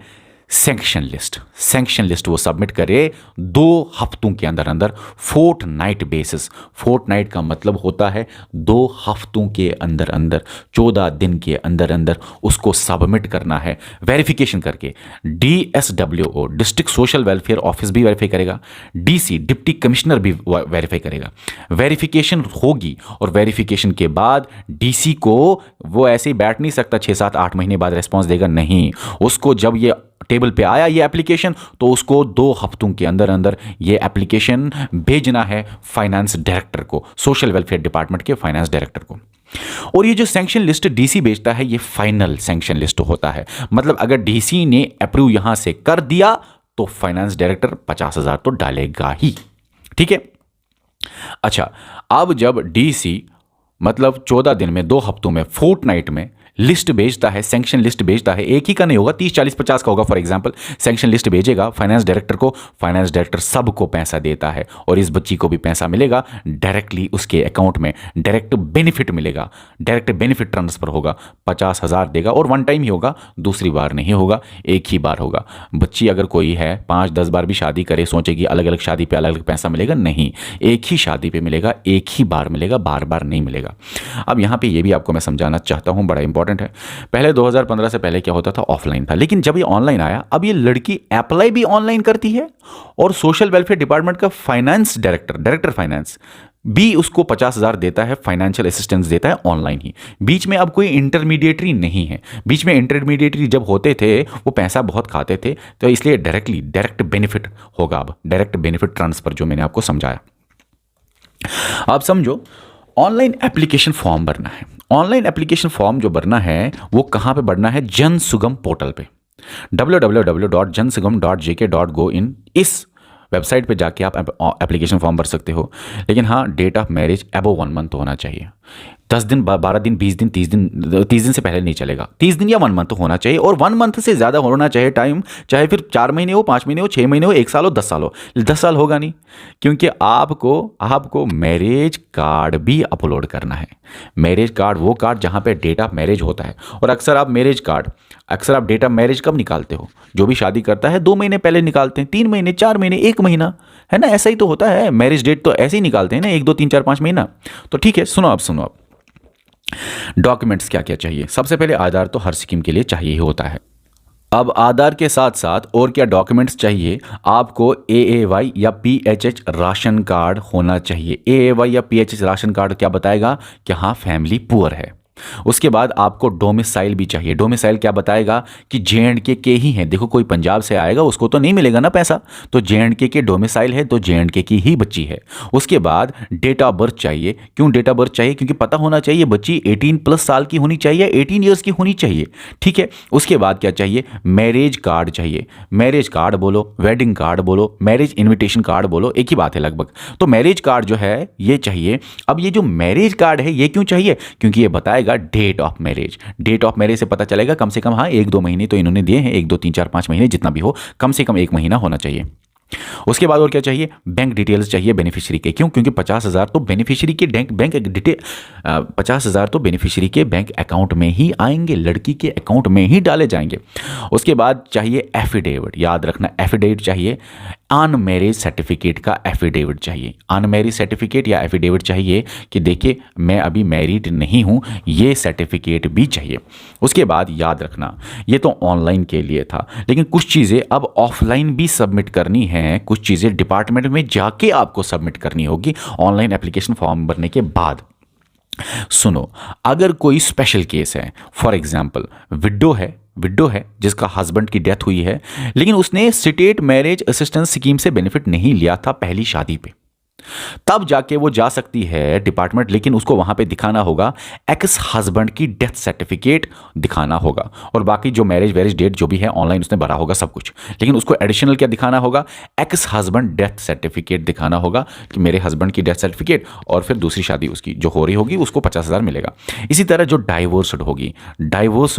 सैंक्शन लिस्ट वो सबमिट करे 2 हफ्तों के अंदर अंदर, फोर्टनाइट बेसिस। फोर्टनाइट का मतलब होता है 2 हफ्तों के अंदर अंदर, 14 दिन के अंदर अंदर उसको सबमिट करना है वेरिफिकेशन करके। DSWO district social welfare office भी वेरीफाई करेगा, DC डिप्टी कमिश्नर भी वेरीफाई करेगा। वेरिफिकेशन होगी और वेरिफिकेशन के बाद DC को वो ऐसे ही बैठ नहीं सकता 6-7-8 महीने बाद रिस्पॉन्स देगा, नहीं। उसको जब ये टेबल पे आया ये एप्लीकेशन, तो उसको 2 हफ्तों के अंदर अंदर ये एप्लीकेशन भेजना है फाइनेंस डायरेक्टर को, सोशल वेलफेयर डिपार्टमेंट के फाइनेंस डायरेक्टर को। और ये जो सैंक्शन लिस्ट DC भेजता है ये फाइनल सैंक्शन लिस्ट होता है। मतलब अगर DC ने अप्रूव यहां से कर दिया तो फाइनेंस डायरेक्टर 50,000 तो डालेगा ही, ठीक है। अच्छा, अब जब DC मतलब 14 दिन में, 2 हफ्तों में, फोर्टनाइट में लिस्ट भेजता है, सैंक्शन लिस्ट भेजता है, एक ही का नहीं होगा, 30, 40, 50 का होगा। फॉर एग्जांपल सैंक्शन लिस्ट भेजेगा फाइनेंस डायरेक्टर को, फाइनेंस डायरेक्टर सबको पैसा देता है और इस बच्ची को भी पैसा मिलेगा डायरेक्टली उसके अकाउंट में, डायरेक्ट बेनिफिट मिलेगा, डायरेक्ट बेनिफिट ट्रांसफर होगा, 50,000 देगा और वन टाइम ही होगा, दूसरी बार नहीं होगा, एक ही बार होगा। बच्ची अगर कोई है 5-10 बार भी शादी करे, सोचेगी अलग अलग शादी पे अलग अलग पैसा मिलेगा, नहीं, एक ही शादी पे मिलेगा, एक ही बार मिलेगा, बार बार नहीं मिलेगा। अब यहाँ पे ये भी आपको मैं समझाना चाहता हूँ, बड़ा इंपॉर्टेंट है। पहले 2015 से पहले क्या होता था, ऑफलाइन था, लेकिन जब ये ऑनलाइन आया, अब ये लड़की अप्लाई भी ऑनलाइन करती है और सोशल वेलफेयर डिपार्टमेंट का फाइनेंस डायरेक्टर फाइनेंस भी उसको 50,000 देता है, फाइनेंशियल असिस्टेंस देता है ऑनलाइन ही। बीच में अब कोई इंटरमीडिएटरी नहीं है। बीच में इंटरमीडिएटरी जब होते थे वो पैसा बहुत खाते थे, तो इसलिए डायरेक्ट बेनिफिट होगा। अब डायरेक्ट बेनिफिट ट्रांसफर जो मैंने आपको समझाया। आप समझो, ऑनलाइन एप्लीकेशन फॉर्म भरना है। ऑनलाइन एप्लीकेशन फॉर्म जो भरना है वो कहाँ पे भरना है, जन सुगम पोर्टल पे, www.jansugam.jk.go.in इस वेबसाइट पे जाके आप एप्लीकेशन फॉर्म भर सकते हो। लेकिन हाँ, date of marriage above 1 month होना चाहिए। 10 दिन, 12 दिन, 20 दिन, 30 दिन से पहले नहीं चलेगा। 30 दिन या 1 मंथ होना चाहिए और 1 मंथ से ज़्यादा होना चाहिए टाइम, चाहे फिर 4 महीने हो, 5 महीने हो, 6 महीने हो, 1 साल हो, 10 साल हो। 10 साल होगा नहीं, क्योंकि आपको मैरिज कार्ड भी अपलोड करना है। मैरिज कार्ड, वो कार्ड जहाँ पे डेट ऑफ मैरिज होता है। और अक्सर आप डेट ऑफ मैरिज कब निकालते हो, जो भी शादी करता है 2 महीने पहले निकालते हैं, 3 महीने, 4 महीने, 1 महीना, है ना, ऐसा ही तो होता है। मैरिज डेट तो ऐसे ही निकालते हैं ना, 1, 2, 3, 4, 5 महीना। तो ठीक है, सुनो आप डॉक्यूमेंट्स क्या क्या चाहिए। सबसे पहले आधार तो हर स्कीम के लिए चाहिए ही होता है। अब आधार के साथ साथ और क्या डॉक्यूमेंट्स चाहिए, आपको AAY या PHH राशन कार्ड होना चाहिए। AAY या PHH राशन कार्ड क्या बताएगा कि हाँ फैमिली पुअर है। उसके बाद आपको डोमिसाइल भी चाहिए। डोमिसाइल क्या बताएगा कि JNK के ही हैं। देखो, कोई पंजाब से आएगा उसको तो नहीं मिलेगा ना पैसा, तो JNK के डोमिसाइल है तो JNK की ही बच्ची है। उसके बाद डेट ऑफ बर्थ चाहिए। क्यों डेट ऑफ बर्थ चाहिए? क्योंकि पता होना चाहिए बच्ची 18+ साल की होनी चाहिए, 18 ईयर्स की होनी चाहिए, ठीक है। उसके बाद क्या चाहिए? मैरिज कार्ड चाहिए। मैरिज कार्ड बोलो, वेडिंग कार्ड बोलो, मैरिज इन्विटेशन कार्ड बोलो, एक ही बात है लगभग। तो मैरिज कार्ड जो है ये चाहिए। अब ये जो मैरिज कार्ड है ये क्यों चाहिए? क्योंकि ये बताएगा date of marriage. Date of marriage से पता चलेगा कम से कम, हाँ 1-2 महीने तो इन्होंने दिए हैं, 1, 2, 3, 4, 5 महीने जितना भी हो, कम से कम 1 महीना होना चाहिए। उसके बाद और क्या चाहिए? बैंक डिटेल्स चाहिए बेनिफिशियरी के। क्यों? क्योंकि 50,000 तो बेनिफिशियरी के बैंक डिटेल 50,000 तो बेनिफिशियरी के बैंक अकाउंट में ही आएंगे, लड़की के अकाउंट में ही डाले जाएंगे। उसके बाद चाहिए एफिडेविट। याद रखना, एफिडेविट चाहिए। अनमैरिज सर्टिफिकेट का एफिडेविट चाहिए। अनमैरिज सर्टिफिकेट या एफिडेविट चाहिए कि देखिए मैं अभी मैरिड नहीं हूँ, ये सर्टिफिकेट भी चाहिए। उसके बाद याद रखना, ये तो ऑनलाइन के लिए था, लेकिन कुछ चीज़ें अब ऑफलाइन भी सबमिट करनी है। कुछ चीज़ें डिपार्टमेंट में जाके आपको सबमिट करनी होगी ऑनलाइन एप्लीकेशन फॉर्म भरने के बाद। सुनो, अगर कोई स्पेशल केस है, फॉर एग्जाम्पल विडो है जिसका हस्बैंड की डेथ हुई है, लेकिन उसने स्टेट मैरिज असिस्टेंस स्कीम से बेनिफिट नहीं लिया था पहली शादी पे, तब जाके वो जा सकती है डिपार्टमेंट, लेकिन उसको वहां पे दिखाना होगा एक्स हस्बैंड की डेथ सर्टिफिकेट दिखाना होगा। और बाकी जो मैरिज डेट जो भी है ऑनलाइन उसने भरा होगा सब कुछ, लेकिन उसको एडिशनल क्या दिखाना होगा? एक्स हस्बैंड डेथ सर्टिफिकेट दिखाना होगा कि मेरे हस्बैंड की डेथ सर्टिफिकेट, और फिर दूसरी शादी उसकी जो हो रही होगी उसको 50,000 मिलेगा। इसी तरह जो डाइवोर्स्ड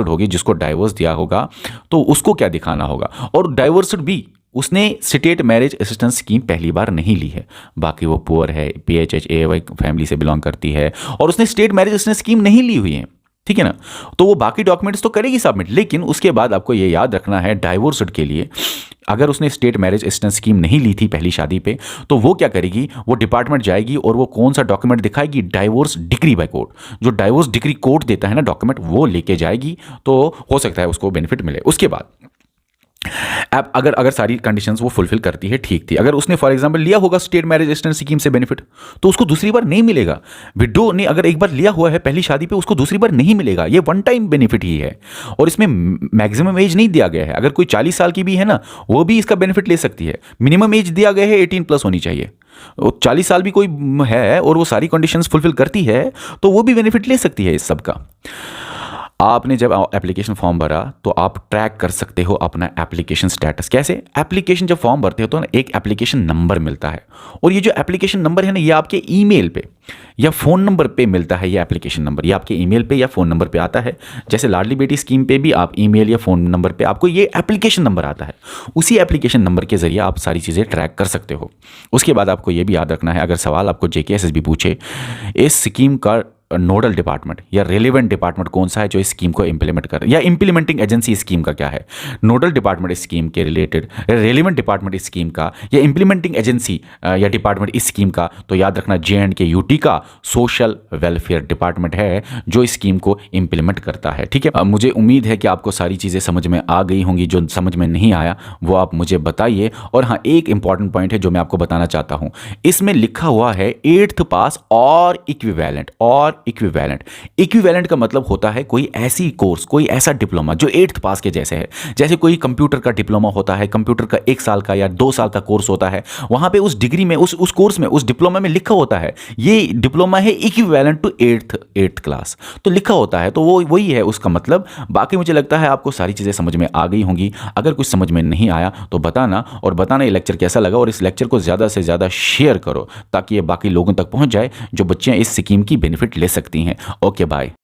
होगी, जिसको डाइवोर्स दिया होगा तो उसको क्या दिखाना होगा? और डाइवोर्स्ड भी उसने स्टेट मैरिज असिस्टेंस स्कीम पहली बार नहीं ली है, बाकी वो पुअर है, PHH AAY फैमिली से बिलोंग करती है और उसने स्टेट मैरिज असिस्टेंस स्कीम नहीं ली हुई है, ठीक है ना। तो वो बाकी डॉक्यूमेंट्स तो करेगी सबमिट, लेकिन उसके बाद आपको ये याद रखना है डाइवोर्स्ड के लिए अगर उसने स्टेट मैरिज असिस्टेंस स्कीम नहीं ली थी पहली शादी पे, तो वो क्या करेगी, वो डिपार्टमेंट जाएगी और वो कौन सा डॉक्यूमेंट दिखाएगी, डाइवोर्स डिक्री बाय कोर्ट। जो डाइवोर्स डिक्री कोर्ट देता है ना डॉक्यूमेंट, वो लेके जाएगी, तो हो सकता है उसको बेनिफिट मिले। उसके बाद अब अगर सारी कंडीशंस वो फुलफिल करती है, ठीक थी। अगर उसने फॉर एग्जांपल लिया होगा स्टेट मैरिज असिस्टेंस स्कीम से बेनिफिट, तो उसको दूसरी बार नहीं मिलेगा। विडो ने अगर एक बार लिया हुआ है पहली शादी पे, उसको दूसरी बार नहीं मिलेगा। ये वन टाइम बेनिफिट ही है और इसमें मैक्सिमम एज नहीं दिया गया है। अगर कोई 40 साल की भी है ना, वो भी इसका बेनिफिट ले सकती है। मिनिमम एज दिया गया है 18+ होनी चाहिए। 40 साल भी कोई है और वो सारी कंडीशंस फुलफिल करती है, तो वो भी बेनिफिट ले सकती है इस सब का। आपने जब एप्लीकेशन फॉर्म भरा तो आप ट्रैक कर सकते हो अपना एप्लीकेशन स्टेटस। कैसे? एप्लीकेशन जब फॉर्म भरते हो तो ना एक एप्लीकेशन नंबर मिलता है, और ये जो एप्लीकेशन नंबर है ना, ये आपके ईमेल पे या फ़ोन नंबर पे मिलता है। ये एप्लीकेशन नंबर ये आपके ईमेल पे या फ़ोन नंबर पे आता है। जैसे लाडली बेटी स्कीम पे भी आप ईमेल या फ़ोन नंबर पे आपको ये एप्लीकेशन नंबर आता है। उसी एप्लीकेशन नंबर के ज़रिए आप सारी चीज़ें ट्रैक कर सकते हो। उसके बाद आपको ये भी याद रखना है, अगर सवाल आपको JKSSB पूछे, इस स्कीम का नोडल डिपार्टमेंट या रेलिवेंट डिपार्टमेंट कौन सा है जो इस स्कीम को इंप्लीमेंट कर, या इंप्लीमेंटिंग एजेंसी इस स्कीम का क्या है। नोडल डिपार्टमेंट इस स्कीम के रिलेटेड, रेलिवेंट डिपार्टमेंट इस स्कीम का, या इंप्लीमेंटिंग एजेंसी या डिपार्टमेंट इस स्कीम का, तो याद रखना JNK UT का सोशल वेलफेयर डिपार्टमेंट है जो इस स्कीम को इंप्लीमेंट करता है। ठीक है, मुझे उम्मीद है कि आपको सारी चीज़ें समझ में आ गई होंगी। जो समझ में नहीं आया वो आप मुझे बताइए। और हाँ, एक इंपॉर्टेंट पॉइंट है जो मैं आपको बताना चाहता हूँ, इसमें लिखा हुआ है 8th पास और इक्विवेलेंट। और इक्विवेलेंट का मतलब होता है कोई ऐसी कोर्स, कोई ऐसा डिप्लोमा जो 8th पास के जैसे है। जैसे कोई कंप्यूटर का डिप्लोमा होता है, कंप्यूटर का 1 साल का या 2 साल का कोर्स होता है, वहां पे उस डिग्री में, उस कोर्स में, उस डिप्लोमा में लिखा होता है ये डिप्लोमा है इक्विवेलेंट टू 8th क्लास, तो लिखा होता है, तो वो वही है उसका मतलब। बाकी मुझे लगता है आपको सारी चीज़ें समझ में आ गई होंगी। अगर कुछ समझ में नहीं आया तो बताना, और बताना ये लेक्चर कैसा लगा, और इस लेक्चर को ज़्यादा से ज़्यादा शेयर करो ताकि ये बाकी लोगों तक पहुंच जाए जो बच्चियां इस स्कीम की बेनिफिट ले सकती हैं। Okay bye.